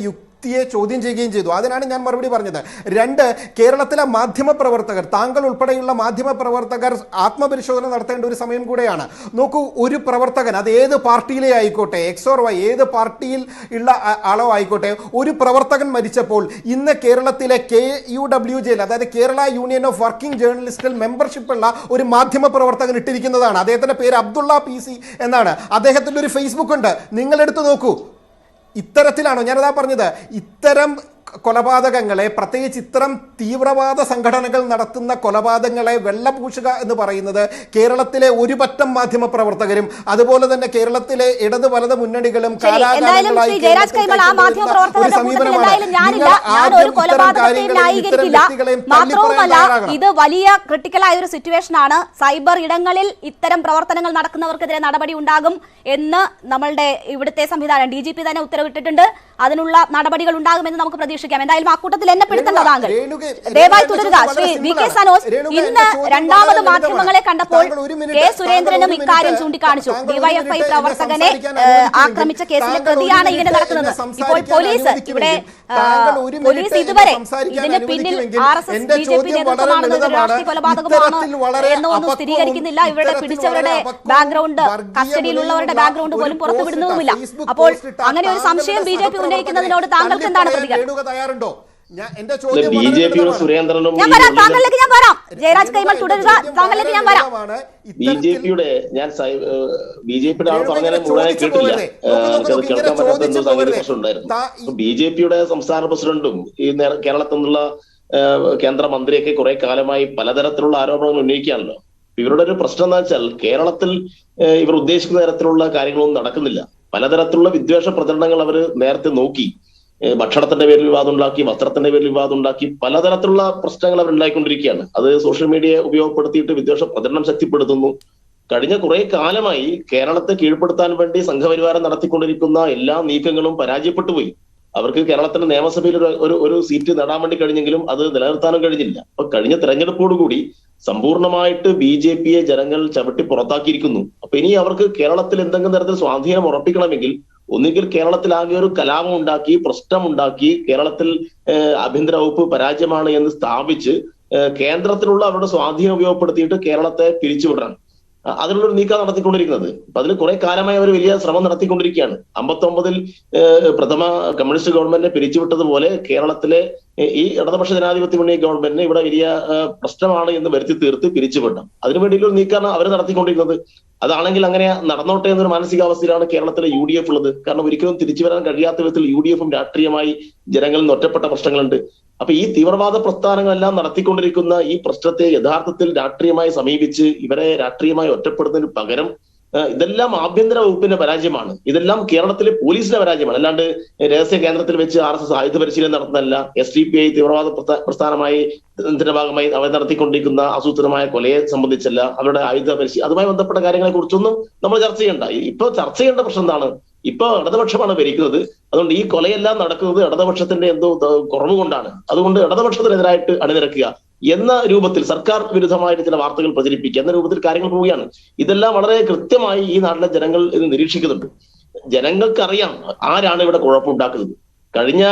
യെ ചോദ്യം ചെയ്യുകയും ചെയ്തു. അതിനാണ് ഞാൻ മറുപടി പറഞ്ഞത്. 2, കേരളത്തിലെ മാധ്യമപ്രവർത്തകർ, താങ്കൾ ഉൾപ്പെടെയുള്ള മാധ്യമപ്രവർത്തകർ ആത്മപരിശോധന നടത്തേണ്ട ഒരു സമയം കൂടെയാണ്. നോക്കൂ, ഒരു പ്രവർത്തകൻ, അത് ഏത് പാർട്ടിയിലെ ആയിക്കോട്ടെ, X or Y, ഏത് പാർട്ടിയിൽ ഉള്ള ആളോ ആയിക്കോട്ടെ, ഒരു പ്രവർത്തകൻ മരിച്ചപ്പോൾ ഇന്ന് കേരളത്തിലെ KUWJ, അതായത് കേരള യൂണിയൻ ഓഫ് വർക്കിംഗ് ജേർണലിസ്റ്റിൽ മെമ്പർഷിപ്പ് ഉള്ള ഒരു മാധ്യമ പ്രവർത്തകൻ ഇട്ടിരിക്കുന്നതാണ്. അദ്ദേഹത്തിന്റെ പേര് അബ്ദുള്ള PC എന്നാണ്. അദ്ദേഹത്തിന്റെ ഒരു ഫേസ്ബുക്ക് ഉണ്ട്, നിങ്ങളെടുത്ത് നോക്കൂ. ഇത്തരത്തിലാണോ? ഞാനതാ പറഞ്ഞത്, ഇത്തരം കൊലപാതകങ്ങളെ, പ്രത്യേകിച്ച് ഇത്തരം തീവ്രവാദ സംഘടനകൾ നടത്തുന്ന കൊലപാതകങ്ങളെ വെള്ളപൂശുക എന്ന് പറയുന്നത് കേരളത്തിലെ ഒരു പറ്റം മാധ്യമ പ്രവർത്തകരും അതുപോലെ തന്നെ കേരളത്തിലെ ഇടത് വലത് മുന്നണികളും കാലാകാലങ്ങളായി ഇത് വലിയ ക്രിട്ടിക്കലായ ഒരു സിറ്റുവേഷൻ ആണ്. സൈബർ ഇടങ്ങളിൽ ഇത്തരം പ്രവർത്തനങ്ങൾ നടക്കുന്നവർക്കെതിരെ നടപടി ഉണ്ടാകും എന്ന് നമ്മളുടെ ഇവിടുത്തെ സംവിധാനം DGP തന്നെ ഉത്തരവിട്ടിട്ടുണ്ട്. അതിനുള്ള നടപടികൾ ഉണ്ടാകുമെന്ന് നമുക്ക് പ്രതീക്ഷിക്കാം. എന്തായാലും ആ കൂട്ടത്തിൽ എന്നെ പെടുത്തേണ്ട താങ്കൾ ദയവായി തുടരുക. ശ്രീ VK സനോജ്, ഇന്ന് രണ്ടാമത് മാധ്യമങ്ങളെ കണ്ടപ്പോൾ K സുരേന്ദ്രനും ഇക്കാര്യം ചൂണ്ടിക്കാണിച്ചു. DYFI പ്രവർത്തകനെ ആക്രമിച്ച കേസിലെ പ്രതിയാണ് ഇങ്ങനെ നടക്കുന്നത്. ഇപ്പോൾ പോലീസ് ഇതുവരെ ഇതിന് പിന്നിൽ RSS BJP നേതൃത്വമാണെന്നത് രാഷ്ട്രീയ കൊലപാതകമാണ് എന്നൊന്നും സ്ഥിരീകരിക്കുന്നില്ല. ഇവരുടെ പിടിച്ചവരുടെ ബാക്ക്ഗ്രൗണ്ട്, കസ്റ്റഡിയിലുള്ളവരുടെ ബാക്ക്ഗ്രൗണ്ട് പോലും പുറത്തുവിടുന്നതുമില്ല. അപ്പോൾ അങ്ങനെ ഒരു സംശയം BJP ഉന്നയിക്കുന്നതിനോട് താങ്കൾക്ക് എന്താണ് പ്രതികരണം? ഞാൻ വരാം, താങ്കളിലേക്ക് ഞാൻ വരാം. ജയരാജ് കൈമൾ തുടരുക, താങ്കളിലേക്ക് ഞാൻ വരാം. BJPയുടെ ആൾ പറഞ്ഞാലും മുഴുവൻ കേട്ടില്ല, കേൾക്കാൻ പറ്റാത്ത എന്തോ സാങ്കേതിക പ്രശ്നം ഉണ്ടായിരുന്നു. BJPയുടെ സംസ്ഥാന പ്രസിഡന്റും ഈ കേരളത്തിൽ നിന്നുള്ള കേന്ദ്രമന്ത്രിയൊക്കെ കുറെ കാലമായി പലതരത്തിലുള്ള ആരോപണങ്ങൾ ഉന്നയിക്കുകയാണല്ലോ. ഇവരുടെ ഒരു പ്രശ്നം എന്താ വെച്ചാൽ കേരളത്തിൽ ഇവർ ഉദ്ദേശിക്കുന്ന തരത്തിലുള്ള കാര്യങ്ങളൊന്നും നടക്കുന്നില്ല. പലതരത്തിലുള്ള വിദ്വേഷ പ്രചരണങ്ങൾ അവർ നേരത്തെ നോക്കി. ഭക്ഷണത്തിന്റെ പേരിൽ വിവാദം ഉണ്ടാക്കി, വസ്ത്രത്തിന്റെ പേരിൽ വിവാദം ഉണ്ടാക്കി, പലതരത്തിലുള്ള പ്രശ്നങ്ങൾ അവർ ഉണ്ടായിക്കൊണ്ടിരിക്കുകയാണ്. അത് സോഷ്യൽ മീഡിയയെ ഉപയോഗപ്പെടുത്തിയിട്ട് വിദ്വേഷ പ്രചരണം ശക്തിപ്പെടുത്തുന്നു. കഴിഞ്ഞ കുറെ കാലമായി കേരളത്തെ കീഴ്പ്പെടുത്താൻ വേണ്ടി സംഘപരിവാരം നടത്തിക്കൊണ്ടിരിക്കുന്ന എല്ലാ നീക്കങ്ങളും പരാജയപ്പെട്ടു പോയി. അവർക്ക് കേരളത്തിന്റെ നിയമസഭയിൽ ഒരു സീറ്റ് നേടാൻ വേണ്ടി കഴിഞ്ഞെങ്കിലും അത് നിലനിർത്താനും കഴിഞ്ഞില്ല. അപ്പൊ കഴിഞ്ഞ തെരഞ്ഞെടുപ്പോടുകൂടി സമ്പൂർണമായിട്ട് BJPയെ ജനങ്ങൾ ചവിട്ടി പുറത്താക്കിയിരിക്കുന്നു. അപ്പൊ ഇനി അവർക്ക് കേരളത്തിൽ എന്തെങ്കിലും തരത്തിൽ സ്വാധീനം ഉറപ്പിക്കണമെങ്കിൽ ഒന്നുകിൽ കേരളത്തിലാകെ ഒരു കലാപം ഉണ്ടാക്കി, പ്രശ്നമുണ്ടാക്കി, കേരളത്തിൽ ആഭ്യന്തര വകുപ്പ് പരാജയമാണ് എന്ന് സ്ഥാപിച്ച് കേന്ദ്രത്തിലുള്ള അവരുടെ സ്വാധീനം ഉപയോഗപ്പെടുത്തിയിട്ട് കേരളത്തെ പിരിച്ചുവിടണം. അതിനുള്ളൊരു നീക്കം നടത്തിക്കൊണ്ടിരിക്കുന്നത്. അപ്പൊ അതിൽ കുറെ കാലമായി അവർ വലിയ ശ്രമം നടത്തിക്കൊണ്ടിരിക്കുകയാണ്. 59-ൽ പ്രഥമ കമ്മ്യൂണിസ്റ്റ് ഗവൺമെന്റിനെ പിരിച്ചുവിട്ടതുപോലെ കേരളത്തിലെ ഈ ഇടതുപക്ഷ ജനാധിപത്യ മുന്നണി ഗവൺമെന്റിന് ഇവിടെ വലിയ പ്രശ്നമാണ് എന്ന് വരുത്തി തീർത്ത് പിരിച്ചുവിടണം. അതിനുവേണ്ടിയുള്ള നീക്കമാണ് അവർ നടത്തിക്കൊണ്ടിരിക്കുന്നത്. അതാണെങ്കിൽ അങ്ങനെ നടന്നോട്ടെ എന്നൊരു മാനസികാവസ്ഥയിലാണ് കേരളത്തിലെ UDF ഉള്ളത്. കാരണം ഒരിക്കലും തിരിച്ചു വരാൻ കഴിയാത്ത വിധത്തിൽ UDFും രാഷ്ട്രീയമായി ജനങ്ങളിൽ നിന്ന് ഒറ്റപ്പെട്ട പ്രശ്നങ്ങളുണ്ട്. അപ്പൊ ഈ തീവ്രവാദ പ്രസ്ഥാനങ്ങളെല്ലാം നടത്തിക്കൊണ്ടിരിക്കുന്ന ഈ പ്രശ്നത്തെ യഥാർത്ഥത്തിൽ രാഷ്ട്രീയമായി സമീപിച്ച് ഇവരെ രാഷ്ട്രീയമായി ഒറ്റപ്പെടുന്നതിന് പകരം ഇതെല്ലാം ആഭ്യന്തര വകുപ്പിന്റെ പരാജയമാണ്. ഇതെല്ലാം കേരളത്തിലെ പോലീസിന്റെ പരാജയമാണ്. അല്ലാണ്ട് രഹസ്യ കേന്ദ്രത്തിൽ വെച്ച് RSS ആയുധ പരിശീലനം നടത്തുന്നതല്ല. SDPI തീവ്രവാദ പ്രസ്ഥാനമായി ഇതിന്റെ ഭാഗമായി അവർ നടത്തിക്കൊണ്ടിരിക്കുന്ന ആസൂത്രിതമായ കൊലയെ സംബന്ധിച്ചല്ല, അവരുടെ ആയുധ പരിശീലനം അതുമായി ബന്ധപ്പെട്ട കാര്യങ്ങളെ കുറിച്ചൊന്നും നമ്മൾ ചർച്ച ചെയ്യണ്ട. ഇപ്പൊ ചർച്ച ചെയ്യേണ്ട പ്രശ്നം എന്താണ്? ഇപ്പൊ ഇടതുപക്ഷമാണ് ഭരിക്കുന്നത്. അതുകൊണ്ട് ഈ കൊലയെല്ലാം നടക്കുന്നത് ഇടതുപക്ഷത്തിന്റെ എന്തോ കുറവ് കൊണ്ടാണ്. അതുകൊണ്ട് ഇടതുപക്ഷത്തിനെതിരായിട്ട് അണിനിരക്കുക എന്ന രൂപത്തിൽ സർക്കാർ വിരുദ്ധമായിട്ട് ചില വാർത്തകൾ പ്രചരിപ്പിക്കുക എന്ന രൂപത്തിൽ കാര്യങ്ങൾ പോവുകയാണ്. ഇതെല്ലാം വളരെ കൃത്യമായി ഈ നാട്ടിലെ ജനങ്ങൾ ഇത് നിരീക്ഷിക്കുന്നുണ്ട്. ജനങ്ങൾക്കറിയാം ആരാണ് ഇവിടെ കുഴപ്പമുണ്ടാക്കുന്നത്. കഴിഞ്ഞ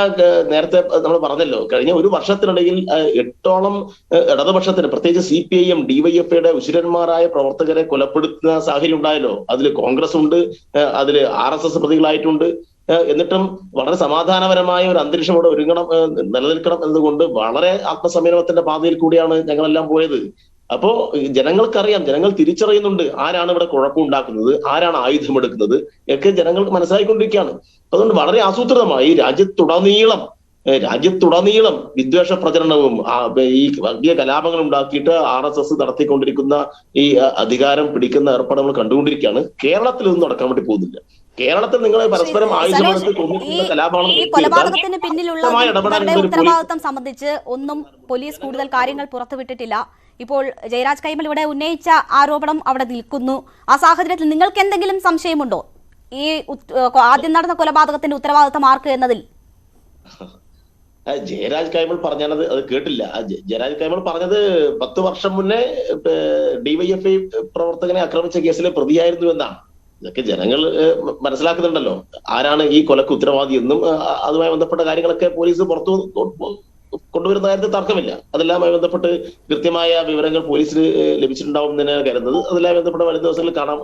നേരത്തെ നമ്മൾ പറഞ്ഞല്ലോ, കഴിഞ്ഞ ഒരു വർഷത്തിനിടയിൽ 8ഓളം ഇടതുപക്ഷത്തിന്, പ്രത്യേകിച്ച് CPIM DYFIയുടെ ഉശിരന്മാരായ പ്രവർത്തകരെ കൊലപ്പെടുത്തുന്ന സാഹചര്യം ഉണ്ടായല്ലോ. അതിൽ കോൺഗ്രസ് ഉണ്ട്, അതിൽ RSS പ്രതികളായിട്ടുണ്ട്. എന്നിട്ടും വളരെ സമാധാനപരമായ ഒരു അന്തരീക്ഷം ഇവിടെ നിലനിൽക്കണം എന്നതുകൊണ്ട് വളരെ ആത്മസംയമനത്തിന്റെ പാതയിൽ കൂടിയാണ് ഞങ്ങളെല്ലാം പോയത്. അപ്പോ ജനങ്ങൾക്കറിയാം, ജനങ്ങൾ തിരിച്ചറിയുന്നുണ്ട് ആരാണ് ഇവിടെ കുഴപ്പമുണ്ടാക്കുന്നത്, ആരാണ് ആയുധമെടുക്കുന്നത് ഒക്കെ ജനങ്ങൾക്ക് മനസ്സിലായിക്കൊണ്ടിരിക്കുകയാണ്. അതുകൊണ്ട് വളരെ ആസൂത്രിതമായി രാജ്യത്തുടനീളം വിദ്വേഷ പ്രചരണവും ഈ വർഗീയ കലാപങ്ങൾ ഉണ്ടാക്കിയിട്ട് RSS നടത്തിക്കൊണ്ടിരിക്കുന്ന ഈ അധികാരം പിടിക്കുന്ന ഏർപ്പാടുകൾ കണ്ടുകൊണ്ടിരിക്കുകയാണ്. കേരളത്തിൽ ഇതൊന്നും നടക്കാൻ വേണ്ടി പോകുന്നില്ല. കേരളത്തിൽ നിങ്ങൾ പരസ്പരം ആയുധമെടുത്ത് കൊലപാതകത്തിന് പിന്നിലുള്ള ഉത്തരവാദിത്തം സംബന്ധിച്ച് ഒന്നും പോലീസ് കൂടുതൽ കാര്യങ്ങൾ പുറത്തുവിട്ടിട്ടില്ല. ഇപ്പോൾ ജയരാജ് കൈമൾ ഇവിടെ ഉന്നയിച്ച ആരോപണം അവിടെ നിൽക്കുന്നു. ആ സാഹചര്യത്തിൽ നിങ്ങൾക്ക് എന്തെങ്കിലും സംശയമുണ്ടോ ഈ ആദ്യം നടന്ന കൊലപാതകത്തിന്റെ ഉത്തരവാദിത്തം ആർക്ക് എന്നതിൽ? ജയരാജ് കൈമൾ പറഞ്ഞത് അത് കേട്ടില്ല. ജയരാജ് കൈമൾ പറഞ്ഞത് 10 വർഷം മുന്നേ DYFI പ്രവർത്തകനെ ആക്രമിച്ച കേസിലെ പ്രതിയായിരുന്നു എന്നാണ്. ഇതൊക്കെ ജനങ്ങൾ മനസ്സിലാക്കുന്നുണ്ടല്ലോ ആരാണ് ഈ കൊലക്ക് ഉത്തരവാദി എന്നും. അതുമായി ബന്ധപ്പെട്ട കാര്യങ്ങളൊക്കെ പോലീസ് പുറത്തു കൊണ്ടുവരുന്ന കാര്യത്തിൽ തർക്കമില്ല. അതെല്ലാമായി ബന്ധപ്പെട്ട് കൃത്യമായ വിവരങ്ങൾ പോലീസിന് ലഭിച്ചിട്ടുണ്ടാവും എന്ന് തന്നെയാണ് കരുതുന്നത്. അതെല്ലാം ബന്ധപ്പെട്ട വരും ദിവസങ്ങളിൽ കാണാം.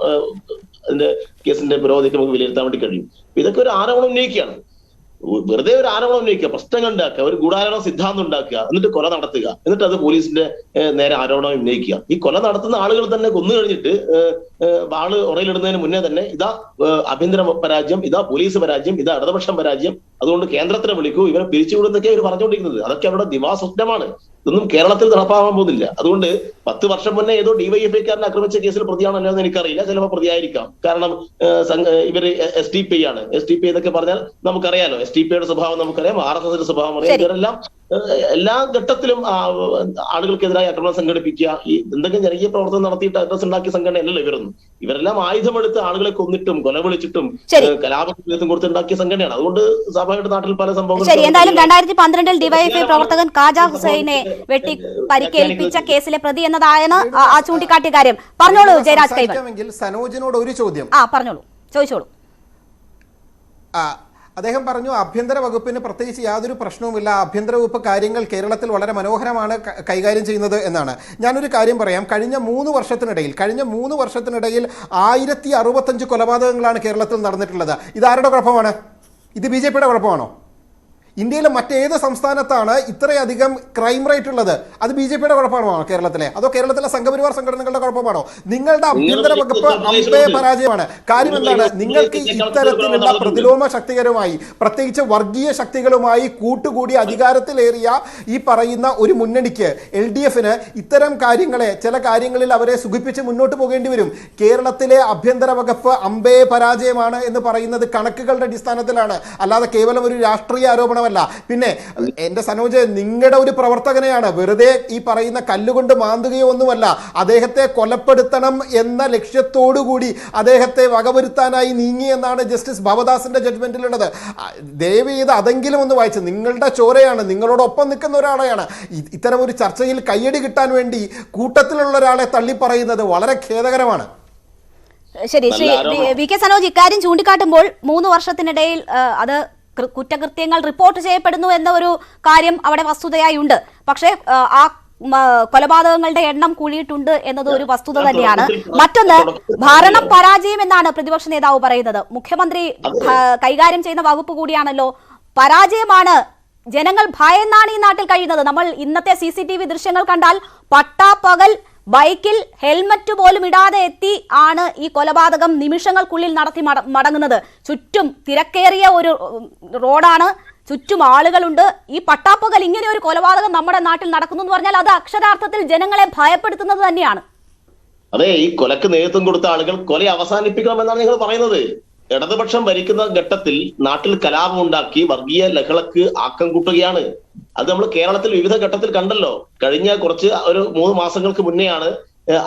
അതിന്റെ കേസിന്റെ പുരോഗതിക്ക് നമുക്ക് വിലയിരുത്താൻ വേണ്ടി കഴിയും. ഇതൊക്കെ ഒരു ആരോപണം ഉന്നയിക്കുകയാണ്, വെറുതെ ഒരു ആരോപണം ഉന്നയിക്കുക, പ്രശ്നങ്ങൾ ഉണ്ടാക്കുക, ഒരു ഗൂഢാലോചന സിദ്ധാന്തം ഉണ്ടാക്കുക, എന്നിട്ട് കൊല നടത്തുക, എന്നിട്ട് അത് പോലീസിന്റെ നേരെ ആരോപണം ഉന്നയിക്കുക. ഈ കൊല നടത്തുന്ന ആളുകൾ തന്നെ കൊന്നു കഴിഞ്ഞിട്ട് വാള് ഉറയിലിടുന്നതിന് മുന്നേ തന്നെ ഇതാ ആഭ്യന്തര പരാജയം, ഇതാ പോലീസ് പരാജയം, ഇതാ ഇടതുപക്ഷം പരാജയം, അതുകൊണ്ട് കേന്ദ്രത്തിനെ വിളിക്കൂ, ഇവരെ പിരിച്ചുവിടുന്നൊക്കെ അവർ പറഞ്ഞുകൊണ്ടിരിക്കുന്നത്. അതൊക്കെ അവിടെ ദിവാസ്വപ്നമാണ്. ഇതൊന്നും കേരളത്തിൽ നടപ്പാവാൻ പോകുന്നില്ല. അതുകൊണ്ട് 10 വർഷം മുന്നേ ഏതോ DYFIക്കാരനെ ആക്രമിച്ച കേസിൽ പ്രതിയാണല്ലോ എന്ന് എനിക്കറിയില്ല. ചിലപ്പോൾ പ്രതിയായിരിക്കാം. കാരണം ഇവര് SDPI ആണ്. SDPI എന്നൊക്കെ പറഞ്ഞാൽ നമുക്കറിയാലോ, SDPIയുടെ സ്വഭാവം നമുക്കറിയാം, RSSന്റെ സ്വഭാവം അറിയാം. ഇവരെല്ലാം എല്ലാ ഘട്ടത്തിലും ആളുകൾക്കെതിരായി ആക്രമണം സംഘടിപ്പിക്കുക, ഈ എന്തെങ്കിലും ജനകീയ പ്രവർത്തനം നടത്തിയിട്ട് അഡ്രസ് ഉണ്ടാക്കിയ സംഘടനയല്ലല്ലോ ഇവരൊന്നും. ഇവരെല്ലാം ആയുധമെടുത്ത് ആളുകളെ കൊന്നിട്ടും കൊലവിളിച്ചിട്ടും കലാപം കൊടുത്തുണ്ടാക്കിയ സംഘടനയാണ്. അതുകൊണ്ട് സ്വാഭാവികമായിട്ട് നാട്ടിൽ പല സംഭവങ്ങളും. ശരി, എന്തായാലും 2012 DYFI പ്രവർത്തകൻ ഖാജ ഹുസൈനെ വെട്ടി പരിക്കേൽപ്പിച്ച കേസിലെ പ്രതി എന്നതാണ് ആ ചൂണ്ടിക്കാട്ടിയ കാര്യം. പറഞ്ഞോളൂ ജയരാജ് കൈമൾ. സനോജിനോട് ഒരു ചോദ്യം. പറഞ്ഞോളൂ, ചോദിച്ചോളൂ. അദ്ദേഹം പറഞ്ഞു ആഭ്യന്തര വകുപ്പിന് പ്രത്യേകിച്ച് യാതൊരു പ്രശ്നവുമില്ല, ആഭ്യന്തര വകുപ്പ് കാര്യങ്ങൾ കേരളത്തിൽ വളരെ മനോഹരമാണ് കൈകാര്യം ചെയ്യുന്നത് എന്നാണ്. ഞാനൊരു കാര്യം പറയാം. കഴിഞ്ഞ 3 വർഷത്തിനിടയിൽ 1065 കൊലപാതകങ്ങളാണ് കേരളത്തിൽ നടന്നിട്ടുള്ളത്. ഇതാരുടെ കുഴപ്പമാണ്? ഇത് BJPയുടെ കുഴപ്പമാണോ? ഇന്ത്യയിലെ മറ്റേത് സംസ്ഥാനത്താണ് ഇത്രയധികം ക്രൈം റേറ്റ് ഉള്ളത്? അത് BJPയുടെ കുഴപ്പമാണോ കേരളത്തിലെ? അതോ കേരളത്തിലെ സംഘപരിവാർ സംഘടനകളുടെ കുഴപ്പമാണോ? നിങ്ങളുടെ ആഭ്യന്തര വകുപ്പ് അമ്പേ പരാജയമാണ്. കാര്യം എന്താണ്? നിങ്ങൾക്ക് ഇത്തരത്തിലുള്ള പ്രതിലോമ ശക്തികളുമായി, പ്രത്യേകിച്ച് വർഗീയ ശക്തികളുമായി കൂട്ടുകൂടി അധികാരത്തിലേറിയ ഈ പറയുന്ന ഒരു മുന്നണിക്ക്, LDFന് ഇത്തരം കാര്യങ്ങളെ, ചില കാര്യങ്ങളിൽ അവരെ സുഖിപ്പിച്ച് മുന്നോട്ട് പോകേണ്ടി വരും. കേരളത്തിലെ ആഭ്യന്തര വകുപ്പ് അമ്പേ പരാജയമാണ് എന്ന് പറയുന്നത് കണക്കുകളുടെ അടിസ്ഥാനത്തിലാണ്, അല്ലാതെ കേവലം ഒരു രാഷ്ട്രീയ ആരോപണം. പിന്നെ എന്റെ സനോജ്, നിങ്ങളുടെ ഒരു പ്രവർത്തകനെയാണ് വെറുതെ ഈ പറയുന്ന കല്ലുകൊണ്ട് മാന്തുകയോ ഒന്നുമല്ല, അദ്ദേഹത്തെ കൊലപ്പെടുത്തണം എന്ന ലക്ഷ്യത്തോടുകൂടി അദ്ദേഹത്തെ വകവരുത്താനായി നീങ്ങി എന്നാണ് ജസ്റ്റിസ് ഭവദാസിന്റെ ജഡ്ജ്മെന്റിലുള്ളത്. ദയവ് ചെയ്ത് അതെങ്കിലും ഒന്ന് വായിച്ച്. നിങ്ങളുടെ ചോരയാണ്, നിങ്ങളോടൊപ്പം നിൽക്കുന്ന ഒരാളെയാണ് ഇത്തരം ഒരു ചർച്ചയിൽ കയ്യടി കിട്ടാൻ വേണ്ടി കൂട്ടത്തിലുള്ള ഒരാളെ തള്ളിപ്പറയുന്നത് വളരെ ഖേദകരമാണ്. ശരി, ശ്രീ VK സനോജ്, ഇക്കാര്യം ചൂണ്ടിക്കാട്ടുമ്പോൾ 3 വർഷത്തിനിടയിൽ അത് കുറ്റകൃത്യങ്ങൾ റിപ്പോർട്ട് ചെയ്യപ്പെടുന്നു എന്ന ഒരു കാര്യം അവിടെ വസ്തുതയായി ഉണ്ട്. പക്ഷേ ആ കൊലപാതകങ്ങളുടെ എണ്ണം കൂടിയിട്ടുണ്ട് എന്നത് ഒരു വസ്തുത തന്നെയാണ്. മറ്റൊന്ന്, ഭരണം പരാജയം എന്നാണ് പ്രതിപക്ഷ നേതാവ് പറയുന്നത്. മുഖ്യമന്ത്രി കൈകാര്യം ചെയ്യുന്ന വകുപ്പ് കൂടിയാണല്ലോ. പരാജയമാണ്. ജനങ്ങൾ ഭയന്നാണ് ഈ നാട്ടിൽ കഴിയുന്നത്. നമ്മൾ ഇന്നത്തെ CCTV ദൃശ്യങ്ങൾ കണ്ടാൽ പട്ടാപ്പകൽ ബൈക്കിൽ ഹെൽമറ്റ് പോലും ഇടാതെ എത്തി ആണ് ഈ കൊലപാതകം നിമിഷങ്ങൾക്കുള്ളിൽ നടത്തി മടങ്ങുന്നത്. ചുറ്റും തിരക്കേറിയ ഒരു റോഡാണ്, ചുറ്റും ആളുകളുണ്ട്. ഈ പട്ടാപ്പകൽ ഇങ്ങനെ ഒരു കൊലപാതകം നമ്മുടെ നാട്ടിൽ നടക്കുന്നു എന്ന് പറഞ്ഞാൽ അത് അക്ഷരാർത്ഥത്തിൽ ജനങ്ങളെ ഭയപ്പെടുത്തുന്നത് തന്നെയാണ്. അതെ, ഈ കൊലക്ക് നേതൃത്വം കൊടുത്ത ആളുകൾ കൊല അവസാനിപ്പിക്കണമെന്നാണ് നിങ്ങൾ പറയുന്നത്. ഇടതുപക്ഷം ഭരിക്കുന്ന ഘട്ടത്തിൽ നാട്ടിൽ കലാപം ഉണ്ടാക്കി വർഗീയ ലഹളക്ക് ആക്കം കൂട്ടുകയാണ്. അത് നമ്മൾ കേരളത്തിൽ വിവിധ ഘട്ടത്തിൽ കണ്ടല്ലോ. കഴിഞ്ഞ ഒരു 3 മാസങ്ങൾക്ക് മുന്നെയാണ്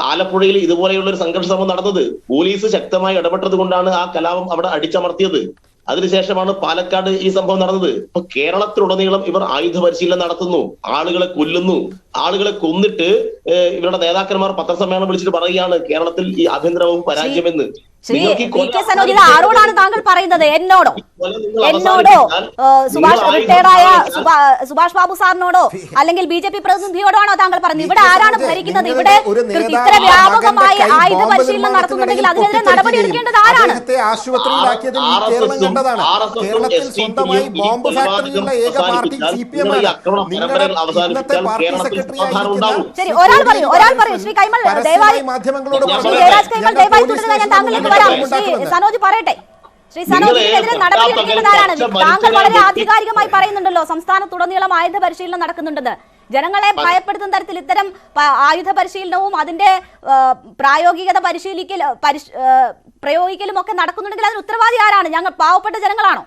ആലപ്പുഴയിൽ ഇതുപോലെയുള്ള ഒരു സംഘർഷ ശ്രമം നടന്നത്. പോലീസ് ശക്തമായി ഇടപെട്ടത് കൊണ്ടാണ് ആ കലാപം അവിടെ അടിച്ചമർത്തിയത്. അതിനുശേഷമാണ് പാലക്കാട് ഈ സംഭവം നടന്നത്. ഇപ്പൊ കേരളത്തിലുടനീളം ഇവർ ആയുധ പരിശീലനം നടത്തുന്നു, ആളുകളെ കൊല്ലുന്നു. ആളുകളെ കൊന്നിട്ട് ഇവരുടെ നേതാക്കന്മാർ പത്രസമ്മേളനം വിളിച്ചിട്ട് പറയുകയാണ് കേരളത്തിൽ ഈ ആഭ്യന്തര വകുപ്പ് പരാജയമെന്ന്. ശ്രീ വി കെ സനോജ്, ഇത് ആരോടാണ് താങ്കൾ പറയുന്നത്? എന്നോടോ റിട്ടയർഡായ സുഭാഷ് ബാബു സാറിനോടോ അല്ലെങ്കിൽ BJP പ്രതിനിധിയോടോ ആണോ താങ്കൾ പറയുന്നത്? ഇവിടെ ആരാണ് ഭരിക്കുന്നത്? ഇവിടെ ഇത്ര വ്യാപകമായി ആയുധ പരിശീലനം നടത്തുന്നുണ്ടെങ്കിൽ അതിനെതിരെ നടപടി എടുക്കേണ്ടത് ആരാണ്? ആശുപത്രിയിലാക്കിയതിൽ കേരളം കണ്ടതാണ്. കേരളത്തിൽ സ്വന്തമായി ബോംബ് ഫാക്ടറിയുള്ള ഏക പാർട്ടി CPM ആണ്. നിങ്ങളുടെ ഇന്നത്തെ പാർട്ടി സെക്രട്ടറി ശരി, ഒരാൾ പറയൂ. ശ്രീ കൈമൾ ദയവായി, മാധ്യമങ്ങളോട് ജയരാജ് കൈമൾ ദയവായി തുടരുക. ഞാൻ താങ്കളിലേക്ക് വരാം. ശ്രീ സനോജ് പറയട്ടെ. ശ്രീ സനോജ്, ഇതിനെതിരെ നടപടി എടുക്കേണ്ടതാണ്. താങ്കൾ വളരെ ആധികാരികമായി പറയുന്നുണ്ടല്ലോ സംസ്ഥാനത്തുടനീളം ആയുധ പരിശീലനം നടക്കുന്നുണ്ടെന്ന്. ജനങ്ങളെ ഭയപ്പെടുത്തുന്ന തരത്തിൽ ഇത്തരം ആയുധ പരിശീലനവും അതിന്റെ പ്രായോഗികത പ്രയോഗിക്കലും ഒക്കെ നടക്കുന്നുണ്ടെങ്കിൽ അതിന് ഉത്തരവാദി ആരാണ്? ഞങ്ങൾ പാവപ്പെട്ട ജനങ്ങളാണോ?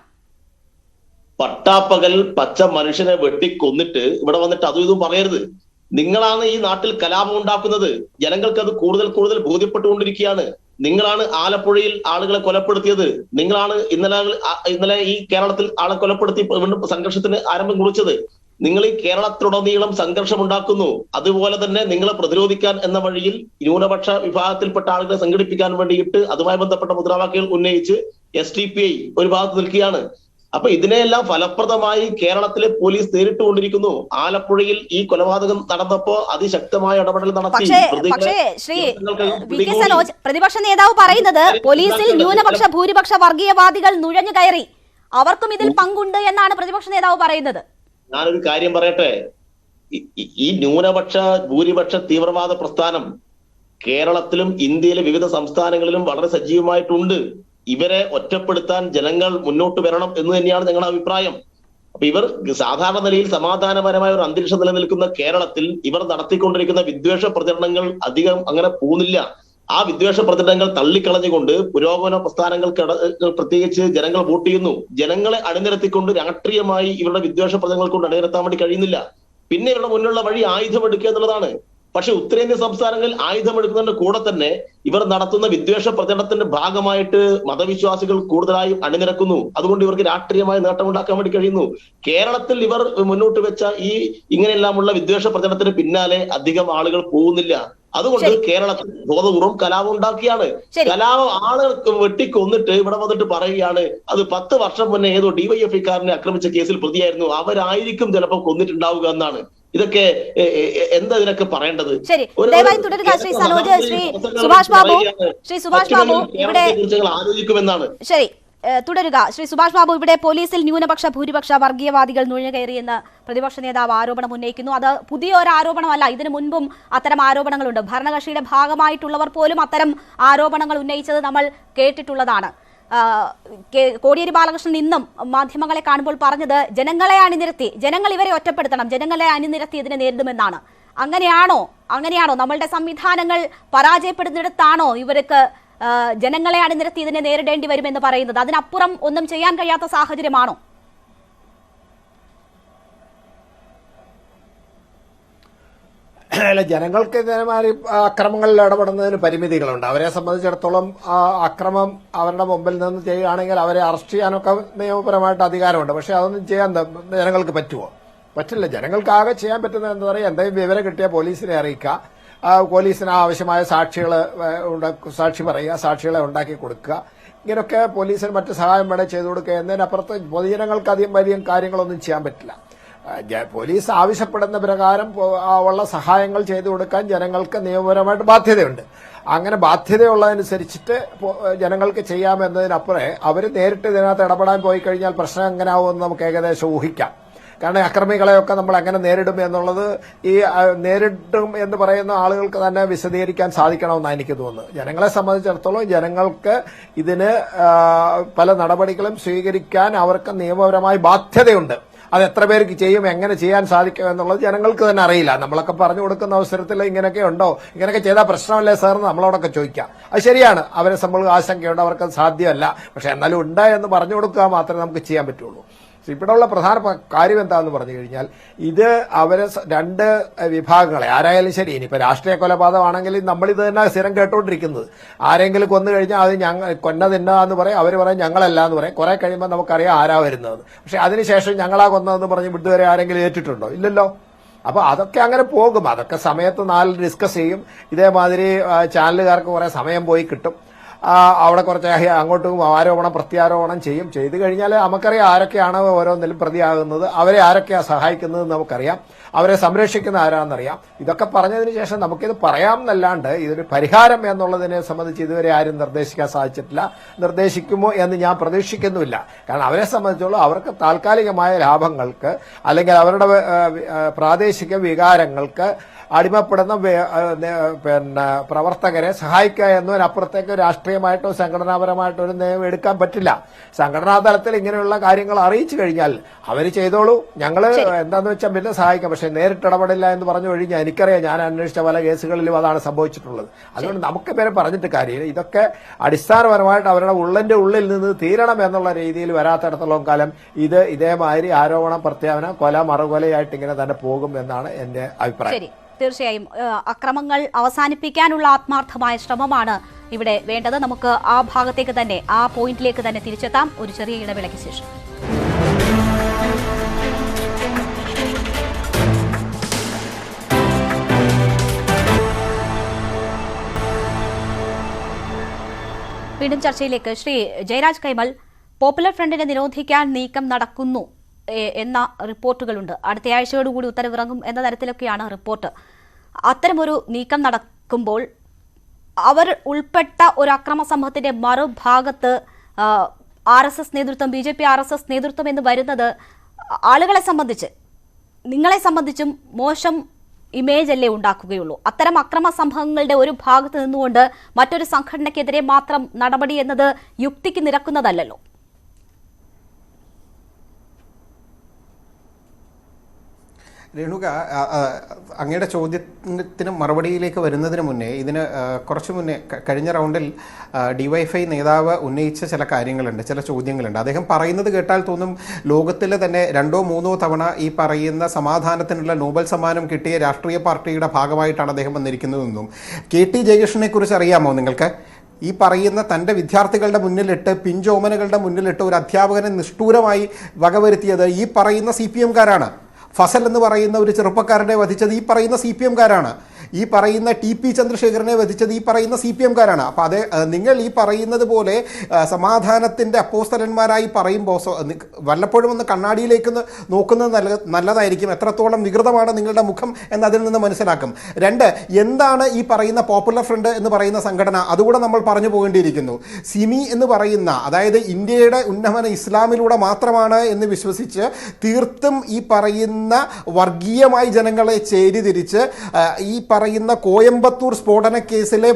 പട്ടാപ്പകൽ പച്ച മനുഷ്യനെ വെട്ടിക്കൊന്നിട്ട് ഇവിടെ വന്നിട്ട് അതും ഇതും പറയരുത്. നിങ്ങളാണ് ഈ നാട്ടിൽ കലാപം ഉണ്ടാക്കുന്നത്. ജനങ്ങൾക്ക് അത് കൂടുതൽ ബോധ്യപ്പെട്ടുകൊണ്ടിരിക്കുകയാണ്. നിങ്ങളാണ് ആലപ്പുഴയിൽ ആളുകളെ കൊലപ്പെടുത്തിയത്. നിങ്ങളാണ് ഇന്നലെ ഈ കേരളത്തിൽ ആളെ കൊലപ്പെടുത്തി വീണ്ടും സംഘർഷത്തിന് ആരംഭം കുറിച്ചത്. നിങ്ങൾ ഈ കേരളത്തിലുടനീളം സംഘർഷം ഉണ്ടാക്കുന്നു. അതുപോലെ തന്നെ നിങ്ങളെ പ്രതിരോധിക്കാൻ എന്ന വഴിയിൽ ന്യൂനപക്ഷ വിഭാഗത്തിൽപ്പെട്ട ആളുകളെ സംഘടിപ്പിക്കാൻ വേണ്ടിയിട്ട് അതുമായി ബന്ധപ്പെട്ട മുദ്രാവാക്യങ്ങൾ ഉന്നയിച്ച് SDPI ഒരു ഭാഗത്ത് നിൽക്കുകയാണ്. അപ്പൊ ഇതിനെല്ലാം ഫലപ്രദമായി കേരളത്തിലെ പോലീസ് നേരിട്ടുകൊണ്ടിരിക്കുന്നു. ആലപ്പുഴയിൽ ഈ കൊലപാതകം നടന്നപ്പോ അതിശക്തമായ ഇടപെടൽ നടത്തി. പക്ഷേ ശ്രീ വി കെ സനോജ്, പ്രതിപക്ഷ നേതാവ് പറയുന്നത് പോലീസിൽ ന്യൂനപക്ഷ ഭൂരിപക്ഷ വർഗീയവാദികൾ നുഴഞ്ഞു കയറി, അവർക്കും ഇതിൽ പങ്കുണ്ട് എന്നാണ് പ്രതിപക്ഷ നേതാവ് പറയുന്നത്. ഞാനൊരു കാര്യം പറയട്ടെ. ഈ ന്യൂനപക്ഷ ഭൂരിപക്ഷ തീവ്രവാദ പ്രസ്ഥാനം കേരളത്തിലും ഇന്ത്യയിലെ വിവിധ സംസ്ഥാനങ്ങളിലും വളരെ സജീവമായിട്ടുണ്ട്. ഇവരെ ഒറ്റപ്പെടുത്താൻ ജനങ്ങൾ മുന്നോട്ട് വരണം എന്ന് തന്നെയാണ് ഞങ്ങളുടെ അഭിപ്രായം. അപ്പൊ ഇവർ സാധാരണ നിലയിൽ സമാധാനപരമായ ഒരു അന്തരീക്ഷം നിലനിൽക്കുന്ന കേരളത്തിൽ ഇവർ നടത്തിക്കൊണ്ടിരിക്കുന്ന വിദ്വേഷ പ്രചരണങ്ങൾ അധികം അങ്ങനെ പോകുന്നില്ല. ആ വിദ്വേഷ പ്രചരണങ്ങൾ തള്ളിക്കളഞ്ഞുകൊണ്ട് പുരോഗമന പ്രസ്ഥാനങ്ങൾക്ക് പ്രത്യേകിച്ച് ജനങ്ങൾ വോട്ട് ചെയ്യുന്നു. ജനങ്ങളെ അണിനിരത്തിക്കൊണ്ട് രാഷ്ട്രീയമായി ഇവരുടെ വിദ്വേഷ പ്രചരണങ്ങൾ കൊണ്ട് അണിനിരത്താൻ വേണ്ടി കഴിയുന്നില്ല. പിന്നെ ഇവരുടെ മുന്നിലുള്ള വഴി ആയുധമെടുക്കുക എന്നുള്ളതാണ്. പക്ഷെ ഉത്തരേന്ത്യൻ സംസ്ഥാനങ്ങളിൽ ആയുധമെടുക്കുന്നതിന്റെ കൂടെ തന്നെ ഇവർ നടത്തുന്ന വിദ്വേഷ പ്രചരണത്തിന്റെ ഭാഗമായിട്ട് മതവിശ്വാസികൾ കൂടുതലായും അണിനിരക്കുന്നു. അതുകൊണ്ട് ഇവർക്ക് രാഷ്ട്രീയമായ നേട്ടമുണ്ടാക്കാൻ വേണ്ടി കഴിയുന്നു. കേരളത്തിൽ ഇവർ മുന്നോട്ട് വെച്ച ഈ ഇങ്ങനെയെല്ലാമുള്ള വിദ്വേഷ പ്രചരണത്തിന് പിന്നാലെ അധികം ആളുകൾ പോകുന്നില്ല. അതുകൊണ്ട് കേരളത്തിൽ ബോധപൂർവ്വം കലാപം ഉണ്ടാക്കിയാണ്. കലാപം ആളുകൾക്ക് വെട്ടിക്കൊന്നിട്ട് ഇവിടെ വന്നിട്ട് പറയുകയാണ് അത് 10 വർഷം മുന്നേ ഏതോ DYFIക്കാരനെ ആക്രമിച്ച കേസിൽ പ്രതിയായിരുന്നു, അവരായിരിക്കും ചിലപ്പോൾ കൊന്നിട്ടുണ്ടാവുക എന്നാണ്. ഇതൊക്കെ എന്താ ഇതിനൊക്കെ പറയേണ്ടത്? ശരി, ദയവായി തുടരുക ശ്രീ സനോജ്. ശ്രീ സുഭാഷ് ബാബു ഇവിടെ ആലോചിക്കുമെന്നാണ്. ശരി, തുടരുക. ശ്രീ സുഭാഷ് ബാബു, ഇവിടെ പോലീസിൽ ന്യൂനപക്ഷ ഭൂരിപക്ഷ വർഗീയവാദികൾ നുഴഞ്ഞു കയറിയെന്ന് പ്രതിപക്ഷ നേതാവ് ആരോപണം ഉന്നയിക്കുന്നു. അത് പുതിയൊരു ആരോപണമല്ല, ഇതിനു മുൻപും അത്തരം ആരോപണങ്ങളുണ്ട്. ഭരണകക്ഷിയുടെ ഭാഗമായിട്ടുള്ളവർ പോലും അത്തരം ആരോപണങ്ങൾ ഉന്നയിച്ചത് നമ്മൾ കേട്ടിട്ടുള്ളതാണ്. കോടിയേരി ബാലകൃഷ്ണൻ ഇന്നും മാധ്യമങ്ങളെ കാണുമ്പോൾ പറഞ്ഞത് ജനങ്ങൾ ഇവരെ ഒറ്റപ്പെടുത്തണം, ജനങ്ങളെ അണിനിരത്തി ഇതിനെ നേരിടുമെന്നാണ്. അങ്ങനെയാണോ നമ്മളുടെ സംവിധാനങ്ങൾ പരാജയപ്പെടുന്നിടത്താണോ ഇവർക്ക് ജനങ്ങളെ അണിനിരത്തി ഇതിനെ നേരിടേണ്ടി വരുമെന്ന് പറയുന്നത്? അതിനപ്പുറം ഒന്നും ചെയ്യാൻ കഴിയാത്ത സാഹചര്യമാണോ? അല്ല, ജനങ്ങൾക്ക് ഇതേമാതിരി അക്രമങ്ങളിൽ ഇടപെടുന്നതിന് പരിമിതികളുണ്ട്. അവരെ സംബന്ധിച്ചിടത്തോളം അക്രമം അവരുടെ മുമ്പിൽ നിന്ന് ചെയ്യുകയാണെങ്കിൽ അവരെ അറസ്റ്റ് ചെയ്യാനൊക്കെ നിയമപരമായിട്ട് അധികാരമുണ്ട്. പക്ഷെ അതൊന്നും ചെയ്യാൻ ജനങ്ങൾക്ക് പറ്റുമോ? പറ്റില്ല. ജനങ്ങൾക്ക് ആകെ ചെയ്യാൻ പറ്റുന്നത് എന്താ പറയുക, എന്തെങ്കിലും വിവരം കിട്ടിയാൽ പോലീസിനെ അറിയിക്കുക, പോലീസിന് ആവശ്യമായ സാക്ഷി പറയുക, സാക്ഷികളെ ഉണ്ടാക്കി കൊടുക്കുക. ഇങ്ങനെയൊക്കെ പോലീസിന് മറ്റ് സഹായം വേണേൽ ചെയ്തു കൊടുക്കുക. എന്നതിനപ്പുറത്ത് പൊതുജനങ്ങൾക്ക് അധികം വലിയ കാര്യങ്ങളൊന്നും ചെയ്യാൻ പറ്റില്ല. പോലീസ് ആവശ്യപ്പെടുന്ന പ്രകാരം ഉള്ള സഹായങ്ങൾ ചെയ്തു കൊടുക്കാൻ ജനങ്ങൾക്ക് നിയമപരമായിട്ട് ബാധ്യതയുണ്ട്. അങ്ങനെ ബാധ്യതയുള്ളതനുസരിച്ചിട്ട് ജനങ്ങൾക്ക് ചെയ്യാമെന്നതിനപ്പുറം അവർ നേരിട്ട് ഇതിനകത്ത് ഇടപെടാൻ പോയി കഴിഞ്ഞാൽ പ്രശ്നം എങ്ങനെ ആവുമെന്ന് നമുക്ക് ഏകദേശം ഊഹിക്കാം. കാരണം അക്രമികളെയൊക്കെ നമ്മൾ എങ്ങനെ നേരിടും എന്നുള്ളത് ഈ നേരിടും എന്ന് പറയുന്ന ആളുകൾക്ക് തന്നെ വിശദീകരിക്കാൻ സാധിക്കണമെന്നാണ് എനിക്ക് തോന്നുന്നത്. ജനങ്ങളെ സംബന്ധിച്ചിടത്തോളം ജനങ്ങൾക്ക് ഇതിന് പല നടപടികളും സ്വീകരിക്കാൻ അവർക്ക് നിയമപരമായ ബാധ്യതയുണ്ട്. അത് എത്ര പേർക്ക് ചെയ്യും, എങ്ങനെ ചെയ്യാൻ സാധിക്കും എന്നുള്ളത് ജനങ്ങൾക്ക് തന്നെ അറിയില്ല. നമ്മളൊക്കെ പറഞ്ഞു കൊടുക്കുന്ന അവസരത്തിൽ ഇങ്ങനെയൊക്കെ ഉണ്ടോ, ഇങ്ങനെയൊക്കെ ചെയ്താൽ പ്രശ്നമല്ലേ സാർ എന്ന് നമ്മളോടൊക്കെ ചോദിക്കാം. അത് ശരിയാണ്, അവരെ സംബന്ധിച്ച് ആശങ്കയുണ്ട്, അവർക്ക് സാധ്യമല്ല. പക്ഷെ എന്നാലും ഉണ്ട് എന്ന് പറഞ്ഞു കൊടുക്കുക മാത്രമേ നമുക്ക് ചെയ്യാൻ പറ്റുള്ളൂ. ഇവിടെയുള്ള പ്രധാന കാര്യം എന്താണെന്ന് പറഞ്ഞു കഴിഞ്ഞാൽ ഇത് അവരെ രണ്ട് വിഭാഗങ്ങളെ ആരായാലും ശരി, ഇനിയിപ്പോൾ രാഷ്ട്രീയ കൊലപാതകമാണെങ്കിൽ നമ്മളിത് തന്നെ സ്ഥിരം കേട്ടുകൊണ്ടിരിക്കുന്നത്. ആരെങ്കിലും കൊന്നു കഴിഞ്ഞാൽ അത് ഞങ്ങൾ കൊന്നതെന്നാന്ന് പറയും, അവർ പറയും ഞങ്ങളല്ല എന്ന് പറയും. കുറെ കഴിയുമ്പോൾ നമുക്കറിയാം ആരാ വരുന്നതെന്ന്. പക്ഷെ അതിനുശേഷം ഞങ്ങളാ കൊന്നതെന്ന് പറഞ്ഞ് ഇതുവരെ ആരെങ്കിലും ഏറ്റിട്ടുണ്ടോ? ഇല്ലല്ലോ. അപ്പോൾ അതൊക്കെ അങ്ങനെ പോകും. അതൊക്കെ സമയത്ത് നാല് ഡിസ്കസ് ചെയ്യും. ഇതേമാതിരി ചാനലുകാർക്ക് കുറെ സമയം പോയി കിട്ടും. അവിടെ കുറച്ച് അങ്ങോട്ടും ആരോപണം പ്രത്യാരോപണം ചെയ്തു കഴിഞ്ഞാൽ നമുക്കറിയാം ആരൊക്കെയാണ് ഓരോന്നിലും പ്രതിയാകുന്നത്, അവരെ ആരൊക്കെയാണ് സഹായിക്കുന്നത് നമുക്കറിയാം, അവരെ സംരക്ഷിക്കുന്ന ആരാണെന്നറിയാം. ഇതൊക്കെ പറഞ്ഞതിന് ശേഷം നമുക്കിത് പറയാം എന്നല്ലാണ്ട് ഇതൊരു പരിഹാരം എന്നുള്ളതിനെ സംബന്ധിച്ച് ഇതുവരെ ആരും നിർദ്ദേശിക്കാൻ സാധിച്ചിട്ടില്ല. നിർദ്ദേശിക്കുമോ എന്ന് ഞാൻ പ്രതീക്ഷിക്കുന്നുമില്ല. കാരണം അവരെ സംബന്ധിച്ചോളം അവർക്ക് താൽക്കാലികമായ ലാഭങ്ങൾക്ക് അല്ലെങ്കിൽ അവരുടെ പ്രാദേശിക വികാരങ്ങൾക്ക് അടിമപ്പെടുന്ന പിന്നെ പ്രവർത്തകരെ സഹായിക്കുക എന്നതിനപ്പുറത്തേക്ക് രാഷ്ട്രീയമായിട്ടോ സംഘടനാപരമായിട്ടോ ഒരു നിയമം എടുക്കാൻ പറ്റില്ല. സംഘടനാ തലത്തിൽ ഇങ്ങനെയുള്ള കാര്യങ്ങൾ അറിയിച്ചു കഴിഞ്ഞാൽ അവർ ചെയ്തോളൂ, ഞങ്ങൾ എന്താന്ന് വെച്ചാൽ പിന്നെ സഹായിക്കാം, പക്ഷെ നേരിട്ട് ഇടപെടില്ല എന്ന് പറഞ്ഞു കഴിഞ്ഞാൽ എനിക്കറിയാം, ഞാൻ അന്വേഷിച്ച പല കേസുകളിലും അതാണ് സംഭവിച്ചിട്ടുള്ളത്. അതുകൊണ്ട് നമുക്ക് പേരെ പറഞ്ഞിട്ട് കാര്യമില്ല. ഇതൊക്കെ അടിസ്ഥാനപരമായിട്ട് അവരുടെ ഉള്ളിൽ നിന്ന് തീരണം എന്നുള്ള രീതിയിൽ വരാത്തിടത്തോളം കാലം ഇതേമാതിരി ആരോപണം പ്രത്യാപനം കൊല മറുകൊലയായിട്ട് ഇങ്ങനെ തന്നെ പോകും എന്നാണ് എന്റെ അഭിപ്രായം. തീർച്ചയായും അക്രമങ്ങൾ അവസാനിപ്പിക്കാനുള്ള ആത്മാർത്ഥമായ ശ്രമമാണ് ഇവിടെ വേണ്ടത്. നമുക്ക് ആ ഭാഗത്തേക്ക് തന്നെ, ആ പോയിന്റിലേക്ക് തന്നെ തിരിച്ചെത്താം ഒരു ചെറിയ ഇടവേളയ്ക്ക് ശേഷം. വീണ്ടും ചർച്ചയിലേക്ക്. ശ്രീ ജയരാജ് കൈമൾ, പോപ്പുലർ ഫ്രണ്ടിനെ നിരോധിക്കാൻ നീക്കം നടക്കുന്നു എന്ന റിപ്പോർട്ടുകളുണ്ട്. അടുത്തയാഴ്ചയോടുകൂടി ഉത്തരവിറങ്ങും എന്ന തരത്തിലൊക്കെയാണ് റിപ്പോർട്ട്. അത്തരമൊരു നീക്കം നടക്കുമ്പോൾ അവർ ഉൾപ്പെട്ട ഒരു അക്രമ സംഭവത്തിന്റെ മറുഭാഗത്ത് RSS നേതൃത്വം, BJP RSS നേതൃത്വം എന്ന് വരുന്നത് ആളുകളെ സംബന്ധിച്ച്, നിങ്ങളെ സംബന്ധിച്ചും മോശം ഇമേജ് അല്ലേ ഉണ്ടാക്കുകയുള്ളൂ? അത്തരം അക്രമ സംഭവങ്ങളുടെ ഒരു ഭാഗത്ത് നിന്നുകൊണ്ട് മറ്റൊരു സംഘടനയ്ക്കെതിരെ മാത്രം നടപടി എന്നത് യുക്തിക്ക് നിരക്കുന്നതല്ലല്ലോ. രേണുക, അങ്ങയുടെ ചോദ്യത്തിന് മറുപടിയിലേക്ക് വരുന്നതിന് മുന്നേ ഇതിന് കുറച്ചു മുന്നേ കഴിഞ്ഞ റൗണ്ടിൽ ഡിവൈഎഫ്ഐ നേതാവ് ഉന്നയിച്ച ചില കാര്യങ്ങളുണ്ട്, ചില ചോദ്യങ്ങളുണ്ട്. അദ്ദേഹം പറയുന്നത് കേട്ടാൽ തോന്നും ലോകത്തിലെ തന്നെ 2 or 3 തവണ ഈ പറയുന്ന സമാധാനത്തിനുള്ള നോബൽ സമ്മാനം കിട്ടിയ രാഷ്ട്രീയ പാർട്ടിയുടെ ഭാഗമായിട്ടാണ് അദ്ദേഹം വന്നിരിക്കുന്നതെന്നും. KT ജയകൃഷ്ണനെ കുറിച്ച് അറിയാമോ നിങ്ങൾക്ക്? ഈ പറയുന്ന തൻ്റെ വിദ്യാർത്ഥികളുടെ മുന്നിലിട്ട്, പിഞ്ചോമനകളുടെ മുന്നിലിട്ട് ഒരു അധ്യാപകനെ നിഷ്ഠൂരമായി വകവരുത്തിയത് ഈ പറയുന്ന CPM-കാരാണ്. ഫസൽ എന്ന് പറയുന്ന ഒരു ചെറുപ്പക്കാരനെ വധിച്ചത് ഈ പറയുന്ന CPM-കാരാണ്. ഈ പറയുന്ന TP ചന്ദ്രശേഖരനെ വധിച്ചത് ഈ പറയുന്ന CPM-കാരാണ്. അപ്പോൾ നിങ്ങൾ ഈ പറയുന്നത് പോലെ സമാധാനത്തിൻ്റെ അപ്പോസ്തലന്മാരായി പറയുമ്പോൾ വല്ലപ്പോഴും ഒന്ന് കണ്ണാടിയിലേക്ക് നോക്കുന്നത് നല്ലതായിരിക്കും. എത്രത്തോളം വികൃതമാണ് നിങ്ങളുടെ മുഖം എന്ന് അതിൽ നിന്ന് മനസ്സിലാക്കും. 2, എന്താണ് ഈ പറയുന്ന പോപ്പുലർ ഫ്രണ്ട് എന്ന് പറയുന്ന സംഘടന? അതുകൂടെ നമ്മൾ പറഞ്ഞു പോകേണ്ടിയിരിക്കുന്നു. സിമി എന്ന് പറയുന്ന, അതായത് ഇന്ത്യയുടെ ഉന്നമന ഇസ്ലാമിലൂടെ മാത്രമാണ് എന്ന് വിശ്വസിച്ച് തീർത്തും ഈ പറയുന്ന വർഗീയമായി ജനങ്ങളെ ചേരിതിരിച്ച് ഈ പറയുന്ന കോയമ്പത്തൂർ സ്ഫോടന കേസിലെ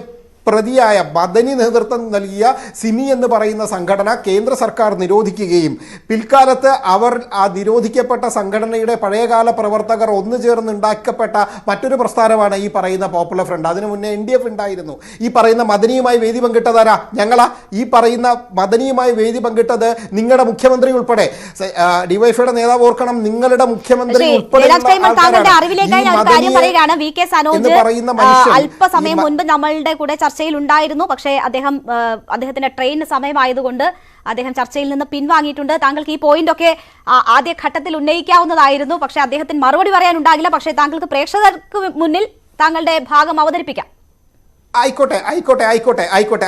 പ്രതിയായ മദനി നേതൃത്വം നൽകിയ സിമി എന്ന് പറയുന്ന സംഘടന കേന്ദ്ര സർക്കാർ നിരോധിക്കുകയും പിൽക്കാലത്ത് അവർ ആ നിരോധിക്കപ്പെട്ട സംഘടനയുടെ പഴയകാല പ്രവർത്തകർ ഒന്നു ചേർന്നുണ്ടാക്കപ്പെട്ട മറ്റൊരു പ്രസ്ഥാനമാണ് ഈ പറയുന്ന പോപ്പുലർ ഫ്രണ്ട്. അതിനു മുന്നേ NDF ഉണ്ടായിരുന്നു. ഈ പറയുന്ന മദനിയുമായി വേദി പങ്കിട്ടതാരാ? ഞങ്ങളാ. ഈ പറയുന്ന മദനിയുമായി വേദി പങ്കിട്ടത് നിങ്ങളുടെ മുഖ്യമന്ത്രി ഉൾപ്പെടെ. ഡിവൈഎഫ്ഐയുടെ നേതാവ് ഓർക്കണം, നിങ്ങളുടെ മുഖ്യമന്ത്രി ഉൾപ്പെടെ അല്പസമയം മുൻപ് നമ്മളുടെ കൂടെ ചർച്ചയിൽ ഉണ്ടായിരുന്നു. പക്ഷേ അദ്ദേഹത്തിന്റെ ട്രെയിനിന് സമയമായതുകൊണ്ട് അദ്ദേഹം ചർച്ചയിൽ നിന്ന് പിൻവാങ്ങിയിട്ടുണ്ട്. താങ്കൾക്ക് ഈ പോയിന്റ് ഒക്കെ ആദ്യ ഘട്ടത്തിൽ ഉന്നയിക്കാവുന്നതായിരുന്നു. പക്ഷേ അദ്ദേഹത്തിന് മറുപടി പറയാനുണ്ടാകില്ല. പക്ഷേ താങ്കൾക്ക് പ്രേക്ഷകർക്ക് മുന്നിൽ താങ്കളുടെ ഭാഗം അവതരിപ്പിക്കാം. ആയിക്കോട്ടെ.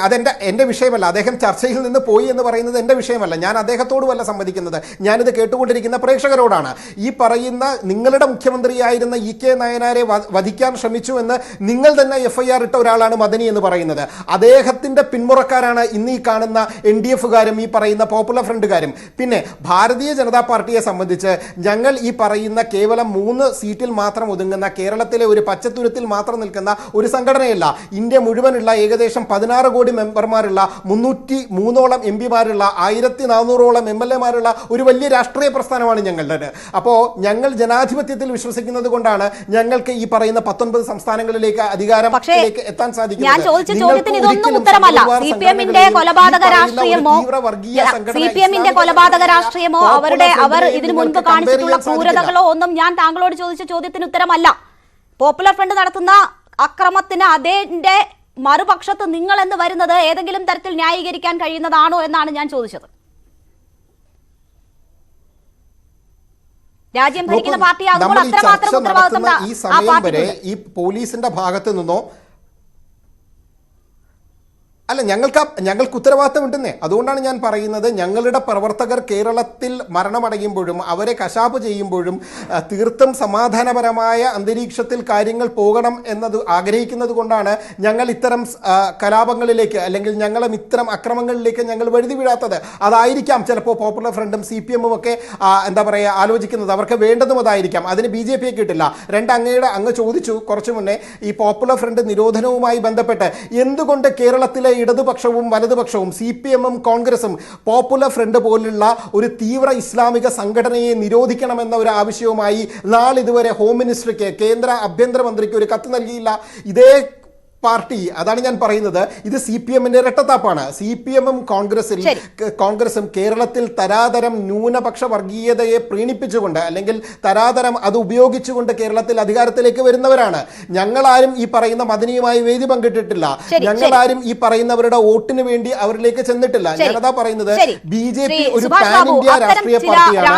അതെൻ്റെ വിഷയമല്ല. അദ്ദേഹം ചർച്ചയിൽ നിന്ന് പോയി എന്ന് പറയുന്നത് എൻ്റെ വിഷയമല്ല. ഞാൻ അദ്ദേഹത്തോടുമല്ല സംവദിക്കുന്നത്, ഞാനിത് കേട്ടുകൊണ്ടിരിക്കുന്ന പ്രേക്ഷകരോടാണ്. ഈ പറയുന്ന നിങ്ങളുടെ മുഖ്യമന്ത്രിയായിരുന്ന EK നായനാരെ വധിക്കാൻ ശ്രമിച്ചു എന്ന് നിങ്ങൾ തന്നെ FIR ഇട്ട ഒരാളാണ് മദനി എന്ന് പറയുന്നത്. അദ്ദേഹത്തിൻ്റെ പിന്മുറക്കാരാണ് ഇന്ന് ഈ കാണുന്ന NDF-കാരും ഈ പറയുന്ന പോപ്പുലർ ഫ്രണ്ടുകാരും. പിന്നെ ഭാരതീയ ജനതാ പാർട്ടിയെ സംബന്ധിച്ച് ഞങ്ങൾ ഈ പറയുന്ന കേവലം 3 സീറ്റിൽ മാത്രം ഒതുങ്ങുന്ന കേരളത്തിലെ ഒരു പച്ചത്തുരുത്തിൽ മാത്രം നിൽക്കുന്ന ഒരു സംഘടനയല്ല. ഇന്ത്യ ഇന്ത്യ മുഴുവനുള്ള ഏകദേശം 16 കോടി മെമ്പർമാരുള്ള 303ഓളം MP-മാരുള്ള 1400ഓളം MLA-മാരുള്ള ഒരു വലിയ രാഷ്ട്രീയ പ്രസ്ഥാനമാണ് ഞങ്ങളുടെ. അപ്പോൾ ഞങ്ങൾ ജനാധിപത്യത്തിൽ വിശ്വസിക്കുന്നത് കൊണ്ടാണ് ഞങ്ങൾക്ക് ഈ പറയുന്ന 19 സംസ്ഥാനങ്ങളിലേക്ക് അധികാരത്തിലേക്ക് എത്താൻ സാധിക്കുന്നത്. ഞാൻ ചോദിച്ച ചോദ്യത്തിന് ഇതൊന്നും ഉത്തരമല്ല. സിപിഎമ്മിന്റെ കൊലപാതക രാഷ്ട്രീയമോ അവർ ഇതിനു മുൻപ് കാണിച്ചിട്ടുള്ള ക്രൂരതകളോ ഒന്നും ഞാൻ താങ്കളോട് ചോദിച്ച ചോദ്യത്തിന് ഉത്തരമല്ല. പോപ്പുലർ ഫ്രണ്ട് നടത്തുന്ന അക്രമത്തിന് അതിന്റെ മറുപക്ഷത്ത് നിങ്ങൾ എന്ന് വരുന്നത് ഏതെങ്കിലും തരത്തിൽ ന്യായീകരിക്കാൻ കഴിയുന്നതാണോ എന്നാണ് ഞാൻ ചോദിച്ചത്. രാജ്യം ഭരിക്കുന്ന പാർട്ടിയാകുമ്പോൾ അത്രമാത്രം ഉത്തരവാദിത്തം ഈ സമയം വരെ ഈ പോലീസിന്റെ ഭാഗത്ത് നിന്നോ അല്ല, ഞങ്ങൾക്ക് ഉത്തരവാദിത്തം ഉണ്ടെന്നേ. അതുകൊണ്ടാണ് ഞാൻ പറയുന്നത്, ഞങ്ങളുടെ പ്രവർത്തകർ കേരളത്തിൽ മരണമടയുമ്പോഴും അവരെ കശാപ്പ് ചെയ്യുമ്പോഴും തീർത്തും സമാധാനപരമായ അന്തരീക്ഷത്തിൽ കാര്യങ്ങൾ പോകണം എന്നത് ആഗ്രഹിക്കുന്നത് കൊണ്ടാണ് ഞങ്ങൾ ഇത്തരം കലാപങ്ങളിലേക്ക് അല്ലെങ്കിൽ ഞങ്ങളും ഇത്തരം അക്രമങ്ങളിലേക്ക് ഞങ്ങൾ വഴുതി വീഴാത്തത്. അതായിരിക്കാം ചിലപ്പോൾ പോപ്പുലർ ഫ്രണ്ടും CPM ഒക്കെ എന്താ പറയുക ആലോചിക്കുന്നത്. അവർക്ക് വേണ്ടതും അതായിരിക്കാം. അതിന് BJP കിട്ടില്ല. അങ്ങ് ചോദിച്ചു കുറച്ചു മുന്നേ ഈ പോപ്പുലർ ഫ്രണ്ട് നിരോധനവുമായി ബന്ധപ്പെട്ട് എന്തുകൊണ്ട് കേരളത്തിലെ ഇടതുപക്ഷവും വലതുപക്ഷവും CPM-ഉം കോൺഗ്രസും പോപ്പുലർ ഫ്രണ്ട് പോലുള്ള ഒരു തീവ്ര ഇസ്ലാമിക സംഘടനയെ നിരോധിക്കണമെന്ന ഒരു ആവശ്യവുമായി നാളിതുവരെ ഹോം മിനിസ്റ്റർക്ക്, കേന്ദ്ര ആഭ്യന്തരമന്ത്രിക്ക് ഒരു കത്ത് നൽകിയില്ല? ഇതേ പാർട്ടി, അതാണ് ഞാൻ പറയുന്നത്, ഇത് CPM-ന്റെ ഇരട്ടത്താപ്പാണ്. CPM-ഉം കോൺഗ്രസും കേരളത്തിൽ തരാതരം ന്യൂനപക്ഷ വർഗീയതയെ പ്രീണിപ്പിച്ചുകൊണ്ട് അല്ലെങ്കിൽ തരാതരം അത് ഉപയോഗിച്ചുകൊണ്ട് കേരളത്തിൽ അധികാരത്തിലേക്ക് വരുന്നവരാണ്. ഞങ്ങളാരും ഈ പറയുന്ന മദനിയുമായി വേദി പങ്കിട്ടിട്ടില്ല. ഞങ്ങളാരും ഈ പറയുന്നവരുടെ വോട്ടിന് വേണ്ടി അവരിലേക്ക് ചെന്നിട്ടില്ല. ഞാനതാ പറയുന്നത്, BJP ഒരു പാൻ ഇന്ത്യ രാഷ്ട്രീയ പാർട്ടിയാണ്.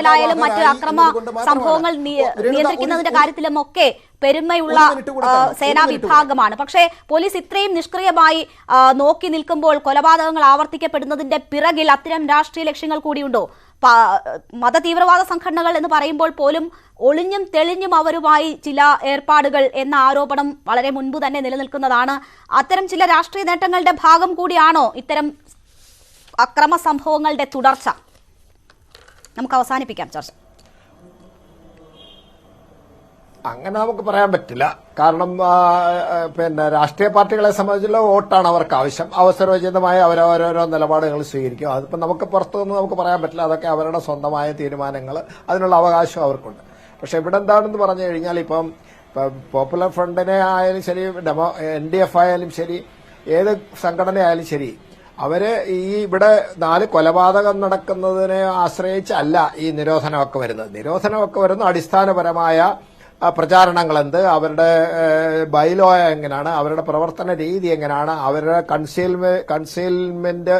ായാലും മറ്റ് അക്രമ സംഭവങ്ങൾ നിയന്ത്രിക്കുന്നതിന്റെ കാര്യത്തിലും ഒക്കെ പെരുമയുള്ള സേനാ വിഭാഗമാണ്. പക്ഷേ പോലീസ് ഇത്രയും നിഷ്ക്രിയമായി നോക്കി നിൽക്കുമ്പോൾ കൊലപാതകങ്ങൾ ആവർത്തിക്കപ്പെടുന്നതിന്റെ പിറകിൽ അത്തരം രാഷ്ട്രീയ ലക്ഷ്യങ്ങൾ കൂടിയുണ്ടോ? മതതീവ്രവാദ സംഘടനകൾ എന്ന് പറയുമ്പോൾ പോലും ഒളിഞ്ഞും തെളിഞ്ഞും അവരുമായി ചില ഏർപ്പാടുകൾ എന്ന ആരോപണം വളരെ മുൻപ് തന്നെ നിലനിൽക്കുന്നതാണ്. അത്തരം ചില രാഷ്ട്രീയ നേട്ടങ്ങളുടെ ഭാഗം കൂടിയാണോ ഇത്തരം അക്രമ സംഭവങ്ങളുടെ തുടർച്ച? നമുക്ക് അവസാനിപ്പിക്കാം ചർച്ച. അങ്ങനെ നമുക്ക് പറയാൻ പറ്റില്ല. കാരണം രാഷ്ട്രീയ പാർട്ടികളെ സംബന്ധിച്ചുള്ള വോട്ടാണ് അവർക്ക് ആവശ്യം. അവസരോചിതമായി അവരോരോ നിലപാടുകൾ സ്വീകരിക്കും. അതിപ്പോൾ നമുക്ക് പുറത്തുനിന്ന് നമുക്ക് പറയാൻ പറ്റില്ല. അതൊക്കെ അവരുടെ സ്വന്തമായ തീരുമാനങ്ങൾ, അതിനുള്ള അവകാശം അവർക്കുണ്ട്. പക്ഷെ ഇവിടെ എന്താണെന്ന് പറഞ്ഞു കഴിഞ്ഞാൽ, ഇപ്പം പോപ്പുലർ ഫ്രണ്ടിനെ ആയാലും ശരി, NDF ആയാലും ശരി, ഏത് സംഘടനയായാലും ശരി, അവര് ഇവിടെ 4 കൊലപാതകം നടക്കുന്നതിനെ ആശ്രയിച്ചല്ല ഈ നിരോധനമൊക്കെ വരുന്നത്. നിരോധനമൊക്കെ വരുന്ന അടിസ്ഥാനപരമായ പ്രചാരണങ്ങളെന്ത്, അവരുടെ ബൈലോ എങ്ങനെയാണ്, അവരുടെ പ്രവർത്തന രീതി എങ്ങനെയാണ്, അവരുടെ കൺസീൽമെന്റ്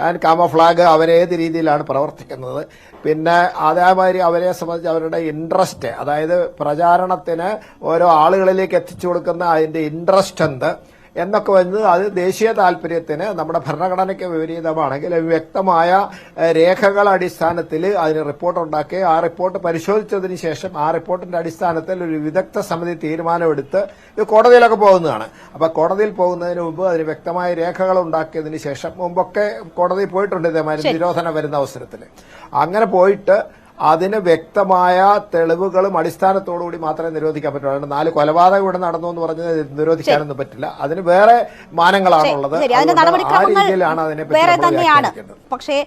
ആൻഡ് കാമഫ്ലാഗ് അവരേത് രീതിയിലാണ് പ്രവർത്തിക്കുന്നത്, പിന്നെ അതേമാതിരി അവരെ സംബന്ധിച്ച് അവരുടെ ഇൻട്രസ്റ്റ്, അതായത് പ്രചാരണത്തിന് ഓരോ ആളുകളിലേക്ക് എത്തിച്ചു കൊടുക്കുന്ന അതിന്റെ ഇൻട്രസ്റ്റ് എന്ത് എന്നൊക്കെ വരുന്നത് അത് ദേശീയ താല്പര്യത്തിന് നമ്മുടെ ഭരണഘടനയ്ക്ക് വിപരീതമാണെങ്കിൽ വ്യക്തമായ രേഖകൾ അടിസ്ഥാനത്തിൽ അതിന് റിപ്പോർട്ട് ഉണ്ടാക്കി ആ റിപ്പോർട്ട് പരിശോധിച്ചതിന് ശേഷം ആ റിപ്പോർട്ടിന്റെ അടിസ്ഥാനത്തിൽ ഒരു വിദഗ്ധ സമിതി തീരുമാനമെടുത്ത് ഇത് കോടതിയിലൊക്കെ പോകുന്നതാണ്. അപ്പൊ കോടതിയിൽ പോകുന്നതിന് മുമ്പ് അതിന് വ്യക്തമായ രേഖകൾ ഉണ്ടാക്കിയതിന് ശേഷം മുമ്പൊക്കെ കോടതിയിൽ പോയിട്ടുണ്ട് ഇതേമാതിരി നിരോധനം വരുന്ന അവസരത്തിൽ. അങ്ങനെ പോയിട്ട് അതിന് വ്യക്തമായ തെളിവുകളും അടിസ്ഥാനത്തോടുകൂടി മാത്രമേ നിരോധിക്കാൻ പറ്റുള്ളൂ. 4 കൊലപാതകം ഇവിടെ നടന്നു എന്ന് പറഞ്ഞത് നിരോധിക്കാനൊന്നും പറ്റില്ല. അതിന് വേറെ മാനങ്ങളാണുള്ളത്. ആ രീതിയിലാണ് അതിനെ പറ്റി. പക്ഷേ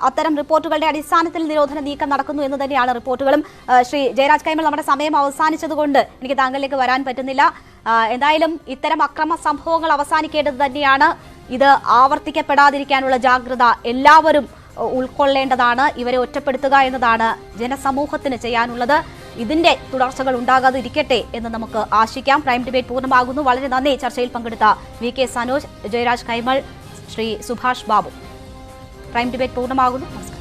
അത്തരം റിപ്പോർട്ടുകളുടെ അടിസ്ഥാനത്തിൽ നിരോധന നീക്കം നടക്കുന്നു എന്ന് തന്നെയാണ് റിപ്പോർട്ടുകളും. ശ്രീ ജയരാജ് കൈമൾ, നമ്മുടെ സമയം അവസാനിച്ചതുകൊണ്ട് എനിക്ക് താങ്കളിലേക്ക് വരാൻ പറ്റുന്നില്ല. എന്തായാലും ഇത്തരം അക്രമ സംഭവങ്ങൾ അവസാനിക്കേണ്ടത് തന്നെയാണ്. ഇത് ആവർത്തിക്കപ്പെടാതിരിക്കാനുള്ള ജാഗ്രത എല്ലാവരും ഉൾക്കൊള്ളേണ്ടതാണ്. ഇവരെ ഒറ്റപ്പെടുത്തുക എന്നതാണ് ജനസമൂഹത്തിന് ചെയ്യാനുള്ളത്. ഇതിന്റെ തുടർച്ചകൾ ഉണ്ടാകാതിരിക്കട്ടെ എന്ന് നമുക്ക് ആശിക്കാം. പ്രൈം ഡിബേറ്റ് പൂർണ്ണമാകുന്നു. വളരെ നന്ദി ചർച്ചയിൽ പങ്കെടുത്ത VK Sanoj, Jayaraj Kaimal, Shri Subhash Babu. Prime debate പൂർണ്ണമാകുന്നു. നമസ്കാരം.